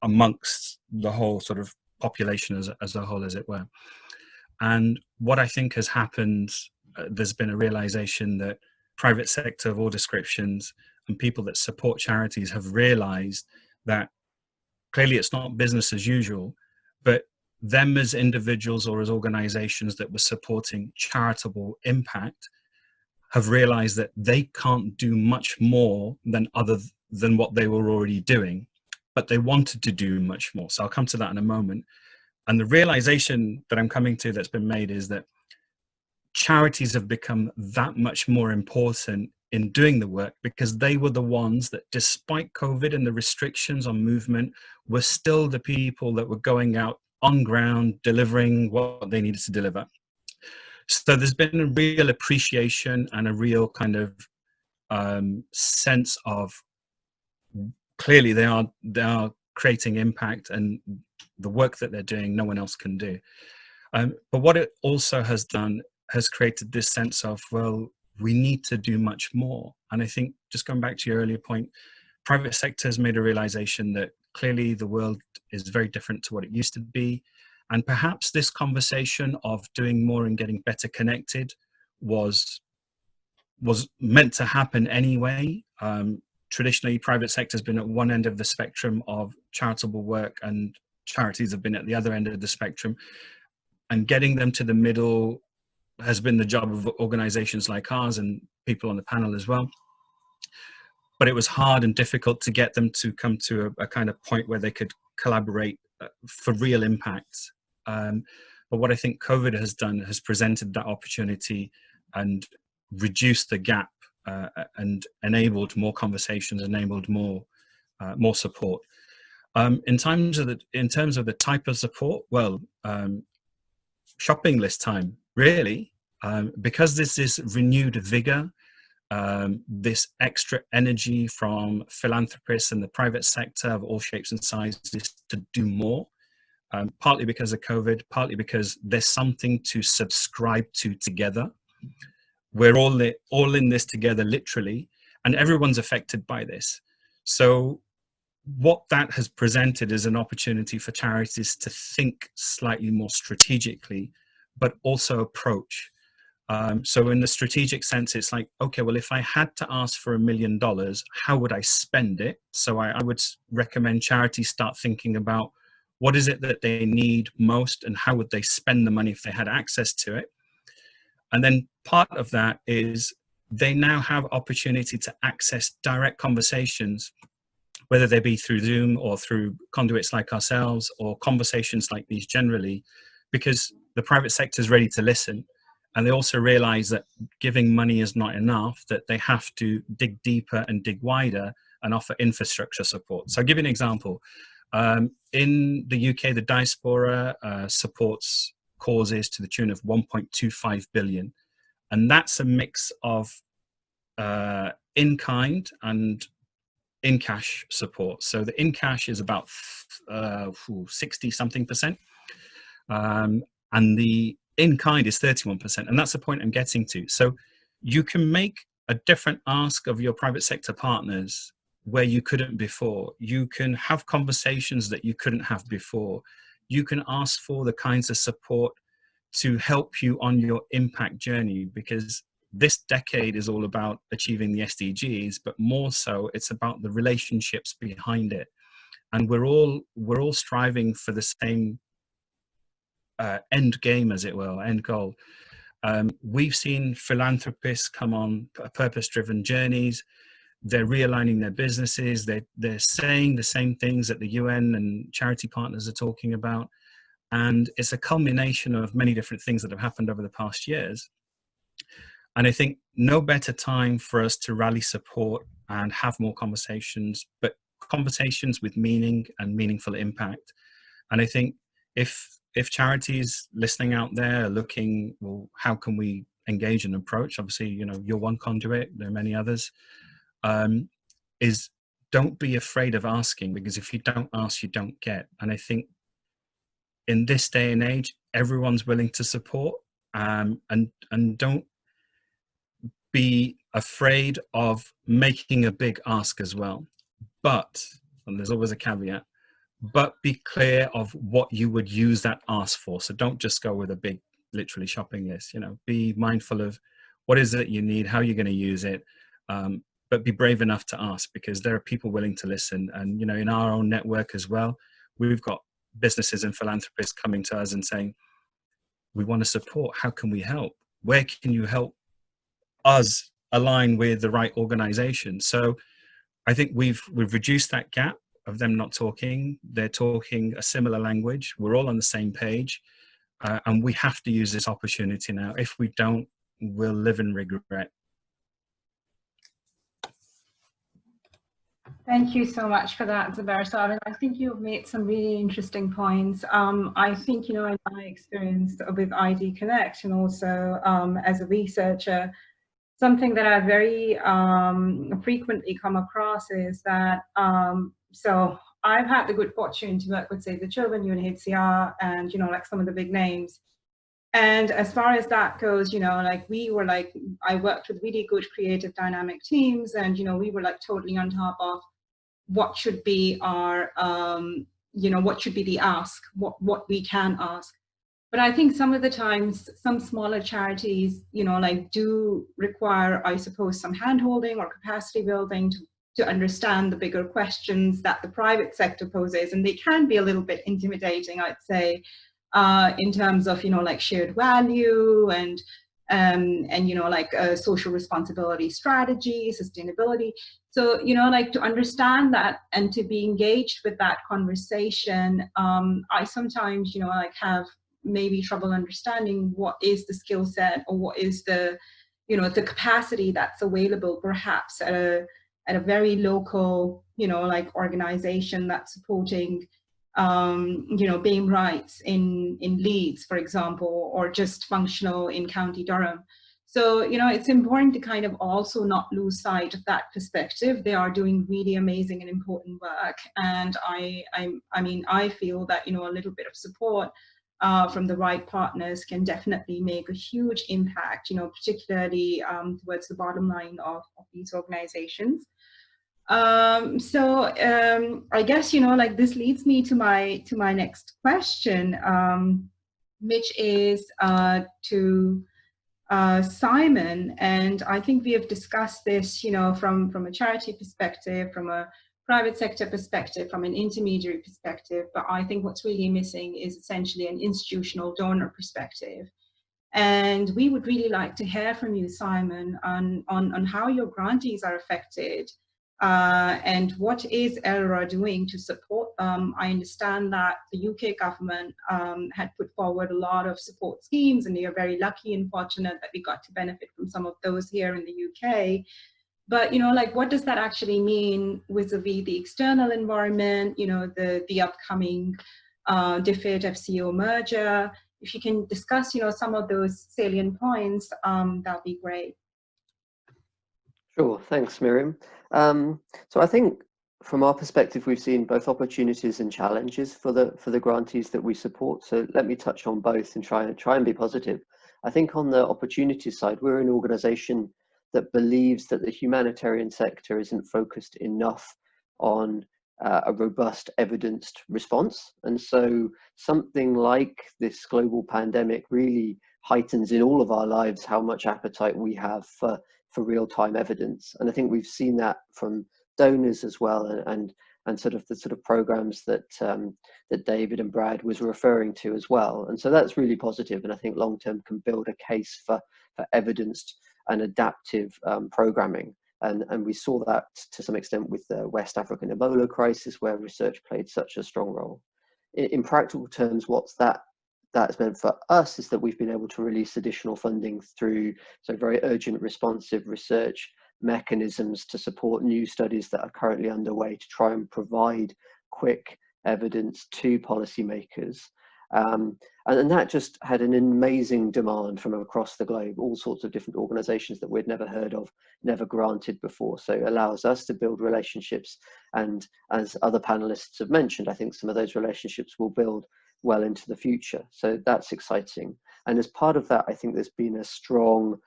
amongst the whole sort of population as a whole, as it were. And what I think has happened, there's been a realization that private sector of all descriptions and people that support charities have realized that clearly it's not business as usual, but them as individuals or as organizations that were supporting charitable impact have realized that they can't do much more than what they were already doing, but they wanted to do much more. So I'll come to that in a moment. And the realization that I'm coming to that's been made is that charities have become that much more important in doing the work, because they were the ones that, despite COVID and the restrictions on movement, were still the people that were going out on ground, delivering what they needed to deliver. So there's been a real appreciation and a real kind of sense of, clearly they are creating impact, and the work that they're doing, no one else can do. But what it also has done has created this sense of, well, we need to do much more. And I think, just going back to your earlier point, private sector has made a realization that clearly the world is very different to what it used to be. And perhaps this conversation of doing more and getting better connected was meant to happen anyway. Traditionally, private sector has been at one end of the spectrum of charitable work, and charities have been at the other end of the spectrum. And getting them to the middle has been the job of organizations like ours and people on the panel as well. But it was hard and difficult to get them to come to a kind of point where they could collaborate for real impact. But what I think COVID has done has presented that opportunity and reduced the gap and enabled more conversations, enabled more support. In terms of the type of support, well, shopping list time, really, because this is renewed vigor, this extra energy from philanthropists and the private sector of all shapes and sizes to do more, partly because of COVID, partly because there's something to subscribe to together. We're all in this together, literally, and everyone's affected by this. So what that has presented is an opportunity for charities to think slightly more strategically, but also approach. So in the strategic sense, it's like, okay, well, if I had to ask for $1 million, how would I spend it? So I would recommend charities start thinking about what is it that they need most and how would they spend the money if they had access to it? And then part of that is they now have opportunity to access direct conversations, whether they be through Zoom or through conduits like ourselves or conversations like these generally, because the private sector is ready to listen. And they also realize that giving money is not enough, that they have to dig deeper and dig wider and offer infrastructure support. So I'll give you an example. In the UK, the diaspora supports causes to the tune of 1.25 billion. And that's a mix of in-kind and in-cash support. So the in-cash is about 60-something%. And the in-kind is 31%. And that's the point I'm getting to. So you can make a different ask of your private sector partners where you couldn't before. You can have conversations that you couldn't have before. You can ask for the kinds of support to help you on your impact journey, because this decade is all about achieving the SDGs, but more so it's about the relationships behind it. And we're all striving for the same end game, as it will, end goal. We've seen philanthropists come on purpose-driven journeys. They're realigning their businesses. They're saying the same things that the UN and charity partners are talking about. And it's a culmination of many different things that have happened over the past years. And I think no better time for us to rally support and have more conversations, but conversations with meaning and meaningful impact. And I think if charities listening out there are looking, well, how can we engage and approach? Obviously, you know, you're one conduit, there are many others, is don't be afraid of asking, because if you don't ask, you don't get. And I think in this day and age, everyone's willing to support, and don't be afraid of making a big ask as well. But, and there's always a caveat, but be clear of what you would use that ask for. So don't just go with a big, literally shopping list. You know, be mindful of what is it you need, how you're going to use it, but be brave enough to ask, because there are people willing to listen. And, you know, in our own network as well, we've got businesses and philanthropists coming to us and saying, we want to support, how can we help? Where can you help us align with the right organization? So I think we've reduced that gap of them not talking. They're talking a similar language. We're all on the same page, and we have to use this opportunity now. If we don't, we'll live in regret. Thank you so much for that, Zubair. So I think you've made some really interesting points. I think, you know, in my experience with IDConnect and also as a researcher, something that I very frequently come across is that, so I've had the good fortune to work with Save the Children, UNHCR, and, you know, like some of the big names. And as far as that goes, you know, like I worked with really good creative dynamic teams, and, you know, we were like totally on top of what should be our, you know, what should be the ask, what we can ask. But I think some of the times, some smaller charities, you know, like do require, I suppose, some handholding or capacity building to understand the bigger questions that the private sector poses. And they can be a little bit intimidating, I'd say, in terms of, you know, like shared value and you know, like social responsibility strategy, sustainability. So, you know, like to understand that and to be engaged with that conversation, I sometimes, you know, like have maybe trouble understanding what is the skill set or what is the, you know, the capacity that's available perhaps at a very local, you know, like organization that's supporting you know, BAME rights in Leeds, for example, or just functional in County Durham. So, you know, it's important to kind of also not lose sight of that perspective. They are doing really amazing and important work. And I mean, I feel that, you know, a little bit of support from the right partners can definitely make a huge impact, you know, particularly towards the bottom line of these organizations. I guess, you know, like this leads me to my next question, which is to Simon. And I think we have discussed this, you know, from a charity perspective, from a private sector perspective, from an intermediary perspective. But I think what's really missing is essentially an institutional donor perspective. And we would really like to hear from you, Simon, on how your grantees are affected. And what is ELRHA doing to support them? I understand that the UK government had put forward a lot of support schemes, and we are very lucky and fortunate that we got to benefit from some of those here in the UK. But, you know, like, what does that actually mean vis-a-vis the external environment, you know, the upcoming DFID FCO merger? If you can discuss, you know, some of those salient points, that'd be great. Sure, thanks, Miriam. So I think from our perspective, we've seen both opportunities and challenges for the grantees that we support. So let me touch on both and try and be positive. I think on the opportunity side, we're an organisation that believes that the humanitarian sector isn't focused enough on a robust evidenced response. And so something like this global pandemic really heightens in all of our lives how much appetite we have for real-time evidence. And I think we've seen that from donors as well, and sort of the programs that that David and Brad was referring to as well. And so that's really positive, and I think long-term can build a case for evidenced and adaptive programming. And we saw that to some extent with the West African Ebola crisis, where research played such a strong role. In practical terms, what's that's meant for us is that we've been able to release additional funding through very urgent responsive research mechanisms to support new studies that are currently underway to try and provide quick evidence to policymakers. And that just had an amazing demand from across the globe, all sorts of different organizations that we'd never heard of, never granted before. So it allows us to build relationships. And as other panelists have mentioned, I think some of those relationships will build well into the future. So that's exciting. And as part of that, I think there's been a strong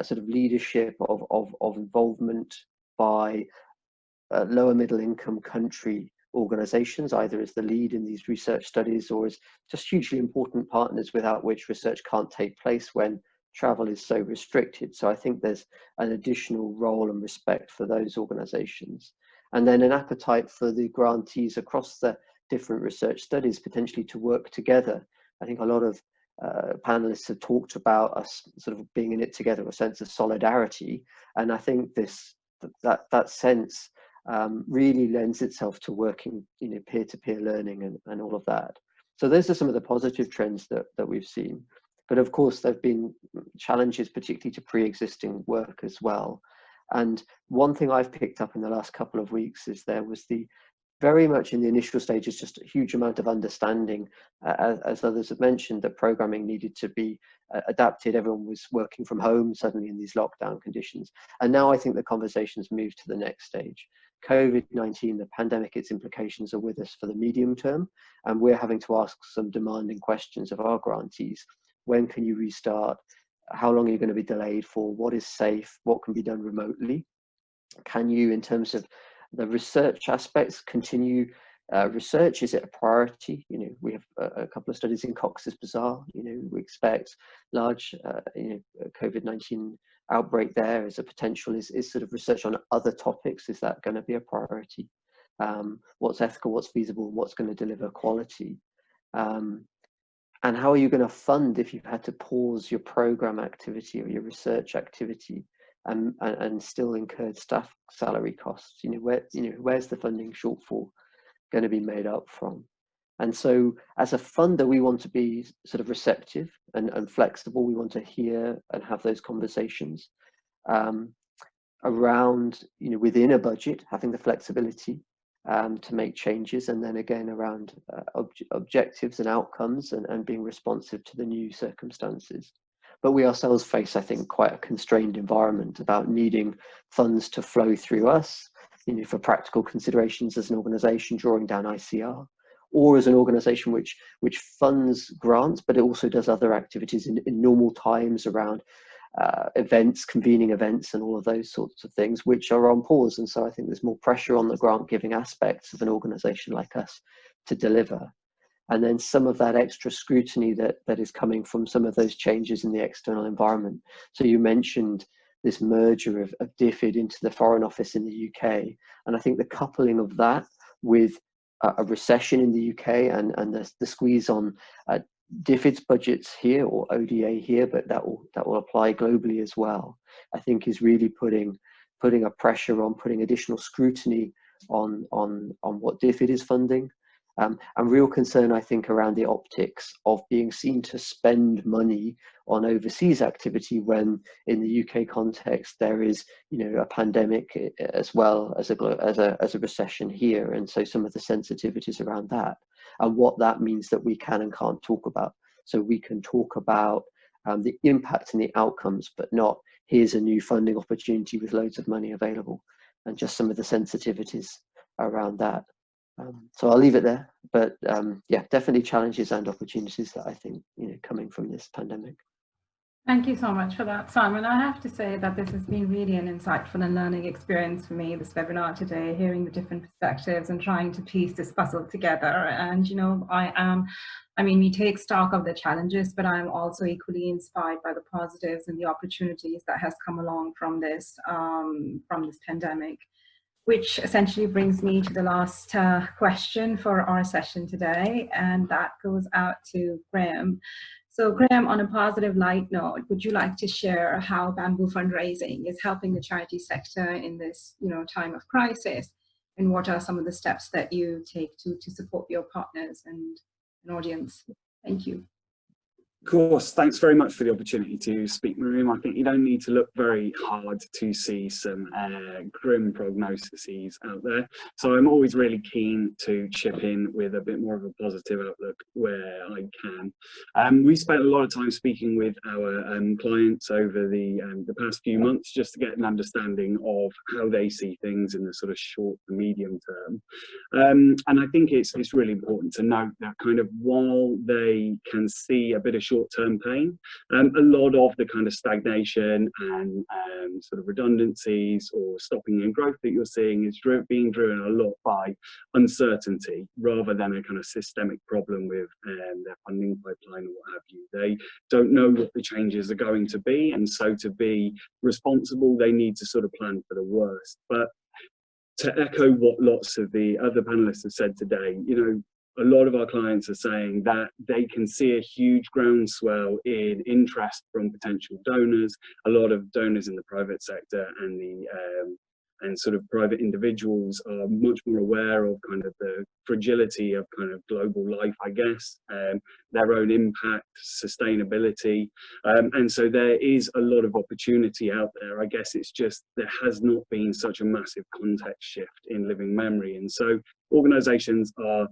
sort of leadership of involvement by lower middle income country organizations, either as the lead in these research studies or as just hugely important partners without which research can't take place when travel is so restricted. So I think there's an additional role and respect for those organizations. And then an appetite for the grantees across the different research studies potentially to work together. I think a lot of panelists have talked about us sort of being in it together, a sense of solidarity. And I think that sense really lends itself to working, you know, peer-to-peer learning and all of that. So those are some of the positive trends that we've seen. But of course, there have been challenges, particularly to pre-existing work as well. And one thing I've picked up in the last couple of weeks is there was very much in the initial stages, just a huge amount of understanding, as others have mentioned, that programming needed to be adapted. Everyone was working from home suddenly in these lockdown conditions. And now I think the conversation's moved to the next stage. COVID-19, the pandemic, its implications are with us for the medium term, and we're having to ask some demanding questions of our grantees. when can you restart, how long are you going to be delayed for, what is safe, what can be done remotely. Can you, in terms of the research aspects, continue research? Is it a priority? You know, we have a couple of studies in Cox's Bazar. You know, we expect large, COVID-19 outbreak there as a potential. Is sort of research on other topics, is that going to be a priority? What's ethical, what's feasible, what's going to deliver quality? And how are you going to fund if you've had to pause your program activity or your research activity and still incurred staff salary costs? You know, where's the funding shortfall going to be made up from? And so as a funder, we want to be sort of receptive and flexible. We want to hear and have those conversations around, you know, within a budget, having the flexibility to make changes, and then again around objectives and outcomes and being responsive to the new circumstances. But we ourselves face, I think, quite a constrained environment about needing funds to flow through us, you know, for practical considerations as an organisation drawing down ICR, or as an organisation which funds grants, but it also does other activities in normal times around events, convening events, and all of those sorts of things, which are on pause. And so I think there's more pressure on the grant giving aspects of an organisation like us to deliver. And then some of that extra scrutiny that is coming from some of those changes in the external environment. So you mentioned this merger of DFID into the Foreign Office in the UK. And I think the coupling of that with a recession in the UK and the squeeze on DFID's budgets here, or ODA here, but that will apply globally as well, I think is really putting a pressure on, putting additional scrutiny on what DFID is funding. And real concern, I think, around the optics of being seen to spend money on overseas activity when, in the UK context, there is, you know, a pandemic as well as a recession here, and so some of the sensitivities around that and what that means that we can and can't talk about. So we can talk about the impact and the outcomes, but not here's a new funding opportunity with loads of money available, and just some of the sensitivities around that. So I'll leave it there, but yeah, definitely challenges and opportunities that I think, you know, coming from this pandemic. Thank you so much for that, Simon. I have to say that this has been really an insightful and learning experience for me, this webinar today, hearing the different perspectives and trying to piece this puzzle together. And, you know, I mean, we take stock of the challenges, but I'm also equally inspired by the positives and the opportunities that has come along from this pandemic, which essentially brings me to the last question for our session today, and that goes out to Graham. So Graham, on a positive light note, would you like to share how Bamboo Fundraising is helping the charity sector in this, you know, time of crisis, and what are some of the steps that you take to support your partners and an audience? Thank you. Of course, thanks very much for the opportunity to speak, Miriam. I think you don't need to look very hard to see some grim prognoses out there. So I'm always really keen to chip in with a bit more of a positive outlook where I can. We spent a lot of time speaking with our clients over the past few months just to get an understanding of how they see things in the sort of short to medium term. And I think it's really important to note that kind of while they can see a bit of short-term pain, a lot of the kind of stagnation and sort of redundancies or stopping in growth that you're seeing is being driven a lot by uncertainty rather than a kind of systemic problem with their funding pipeline or what have you. They don't know what the changes are going to be, and so to be responsible, they need to sort of plan for the worst. But to echo what lots of the other panelists have said today, you know, a lot of our clients are saying that they can see a huge groundswell in interest from potential donors. A lot of donors in the private sector and and sort of private individuals are much more aware of kind of the fragility of kind of global life, I guess, their own impact, sustainability. And so there is a lot of opportunity out there. I guess it's just there has not been such a massive context shift in living memory. And so organizations are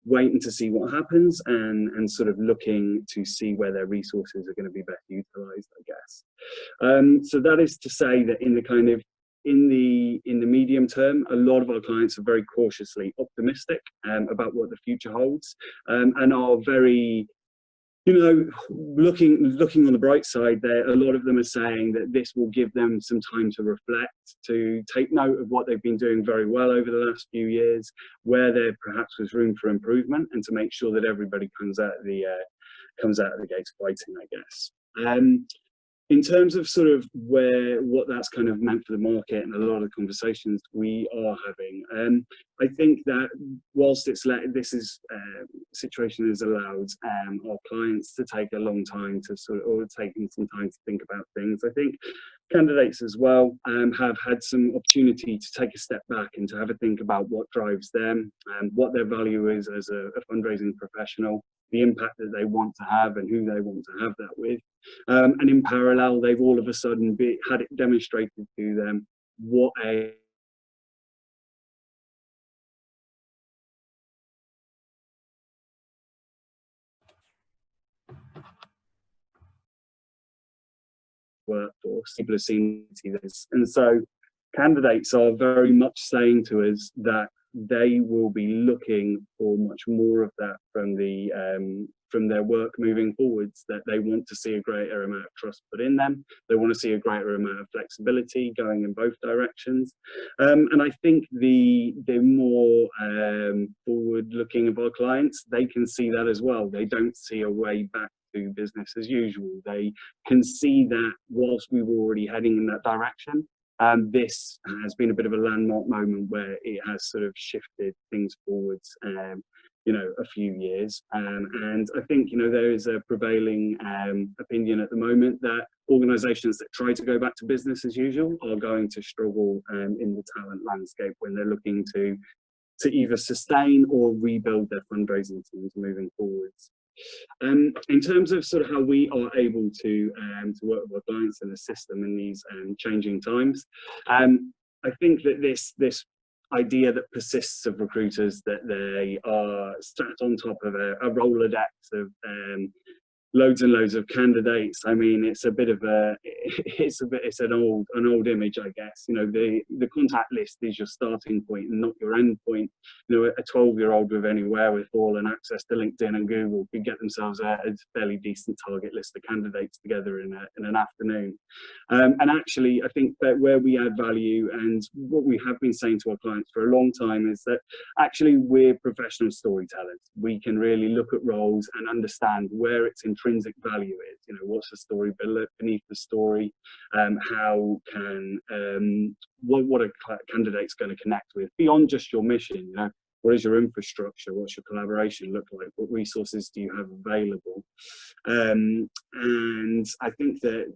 waiting to see what happens and sort of looking to see where their resources are going to be best utilized, I guess. So that is to say that in the kind of in the medium term, a lot of our clients are very cautiously optimistic about what the future holds, and are very you know, looking on the bright side, there a lot of them are saying that this will give them some time to reflect, to take note of what they've been doing very well over the last few years, where there perhaps was room for improvement, and to make sure that everybody comes out of the gates fighting, I guess. In terms of sort of what that's kind of meant for the market and a lot of the conversations we are having, I think that whilst this situation has allowed our clients to take a long time to or taking some time to think about things, I think candidates as well have had some opportunity to take a step back and to have a think about what drives them and what their value is as a fundraising professional, the impact that they want to have and who they want to have that with. And in parallel, they've all of a sudden had it demonstrated to them what a workforce. People have seen this. And so candidates are very much saying to us that they will be looking for much more of that from their work moving forwards, that they want to see a greater amount of trust put in them. They want to see a greater amount of flexibility going in both directions. And I think the more forward looking of our clients, they can see that as well. They don't see a way back to business as usual. They can see that whilst we were already heading in that direction, this has been a bit of a landmark moment where it has sort of shifted things forwards, you know, a few years. And I think, you know, there is a prevailing opinion at the moment that organisations that try to go back to business as usual are going to struggle in the talent landscape when they're looking to either sustain or rebuild their fundraising teams moving forwards. In terms of sort of how we are able to work with our clients and assist them in these changing times, I think that this idea that persists of recruiters, that they are sat on top of a Rolodex of loads and loads of candidates. I mean, it's a bit of it's an old image, I guess. You know, the contact list is your starting point and not your end point. You know, a 12-year-old with any wherewithal and access to LinkedIn and Google could get themselves a fairly decent target list of candidates together in an afternoon. And actually, I think that where we add value, and what we have been saying to our clients for a long time, is that actually we're professional storytellers. We can really look at roles and understand where its intrinsic value is. You know, what's the story beneath the story? How can what are candidates going to connect with beyond just your mission? You know, what is your infrastructure? What's your collaboration look like? What resources do you have available? And I think that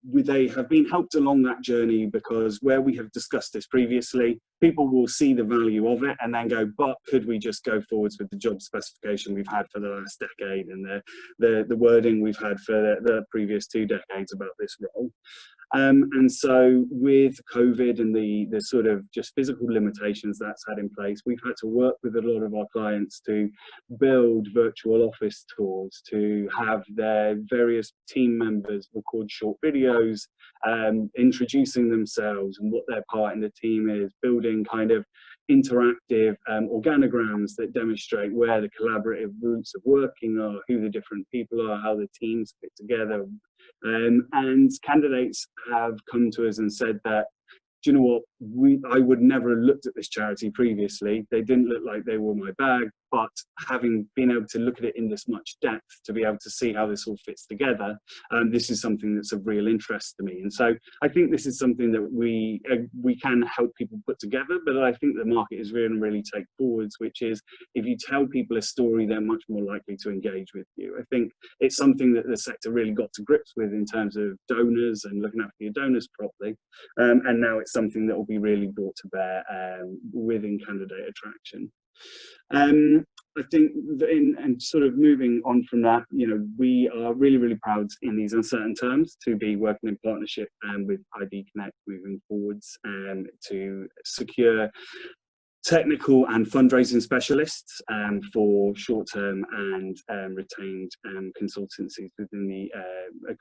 they have been helped along that journey, because where we have discussed this previously, people will see the value of it and then go, but could we just go forwards with the job specification we've had for the last decade and the wording we've had for the previous 2 decades about this role? And so with COVID and the sort of just physical limitations that's had in place, we've had to work with a lot of our clients to build virtual office tours, to have their various team members record short videos, introducing themselves and what their part in the team is, building kind of interactive organograms that demonstrate where the collaborative routes of working are, who the different people are, how the teams fit together. And candidates have come to us and said that, do you know what, I would never have looked at this charity previously. They didn't look like they were my bag, but having been able to look at it in this much depth, to be able to see how this all fits together, this is something that's of real interest to me. And so I think this is something that we can help people put together, but I think the market is really take forwards, which is if you tell people a story, they're much more likely to engage with you. I think it's something that the sector really got to grips with in terms of donors and looking after your donors properly, and now it's something that will be really brought to bear within candidate attraction. I think that and sort of moving on from that, you know, we are really proud in these uncertain terms to be working in partnership with IDConnect moving forwards, to secure technical and fundraising specialists for short-term and retained consultancies within the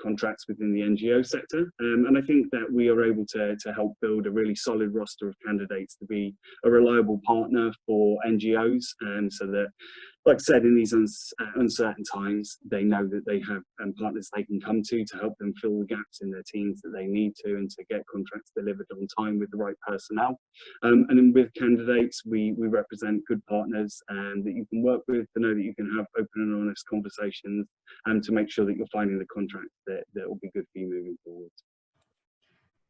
contracts within the NGO sector. And I think that we are able to help build a really solid roster of candidates to be a reliable partner for NGOs, so that, like I said, in these uncertain times, they know that they have partners they can come to help them fill the gaps in their teams that they need to, and to get contracts delivered on time with the right personnel. And then with candidates, we represent good partners that you can work with, to know that you can have open and honest conversations, and to make sure that you're finding the contract that will be good for you moving forward.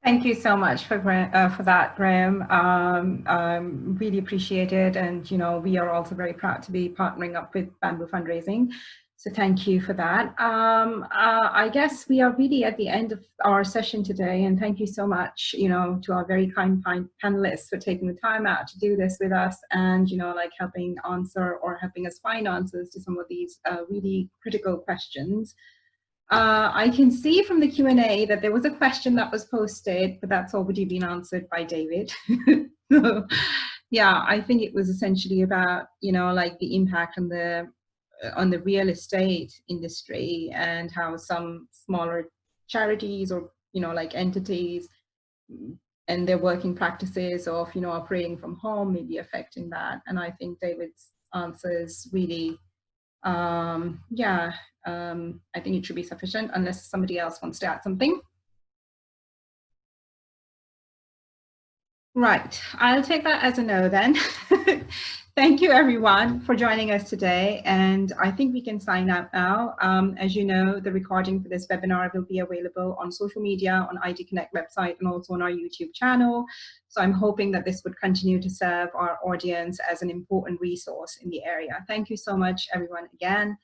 Thank you so much for that, Graham. Really appreciate it. And, you know, we are also very proud to be partnering up with Bamboo Fundraising. So thank you for that. I guess we are really at the end of our session today. And thank you so much, you know, to our very kind panelists for taking the time out to do this with us, and, you know, like helping us find answers to some of these really critical questions. I can see from the Q&A that there was a question that was posted, but that's already been answered by David. So, yeah, I think it was essentially about, you know, like the impact on the real estate industry, and how some smaller charities or, you know, like entities and their working practices of, you know, operating from home may be affecting that. And I think David's answers really, I think it should be sufficient, unless somebody else wants to add something. Right, I'll take that as a no then. Thank you everyone for joining us today, and I think we can sign out now. As you know, the recording for this webinar will be available on social media, on IDConnect website, and also on our YouTube channel. So I'm hoping that this would continue to serve our audience as an important resource in the area. Thank you so much everyone again,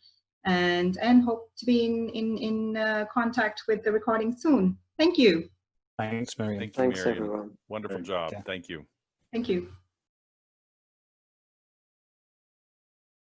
and hope to be in contact with the recording soon. Thank you. Thanks, Miriam. Thank you, Thanks, Miriam. everyone. Wonderful job. Yeah. Thank you. Thank you.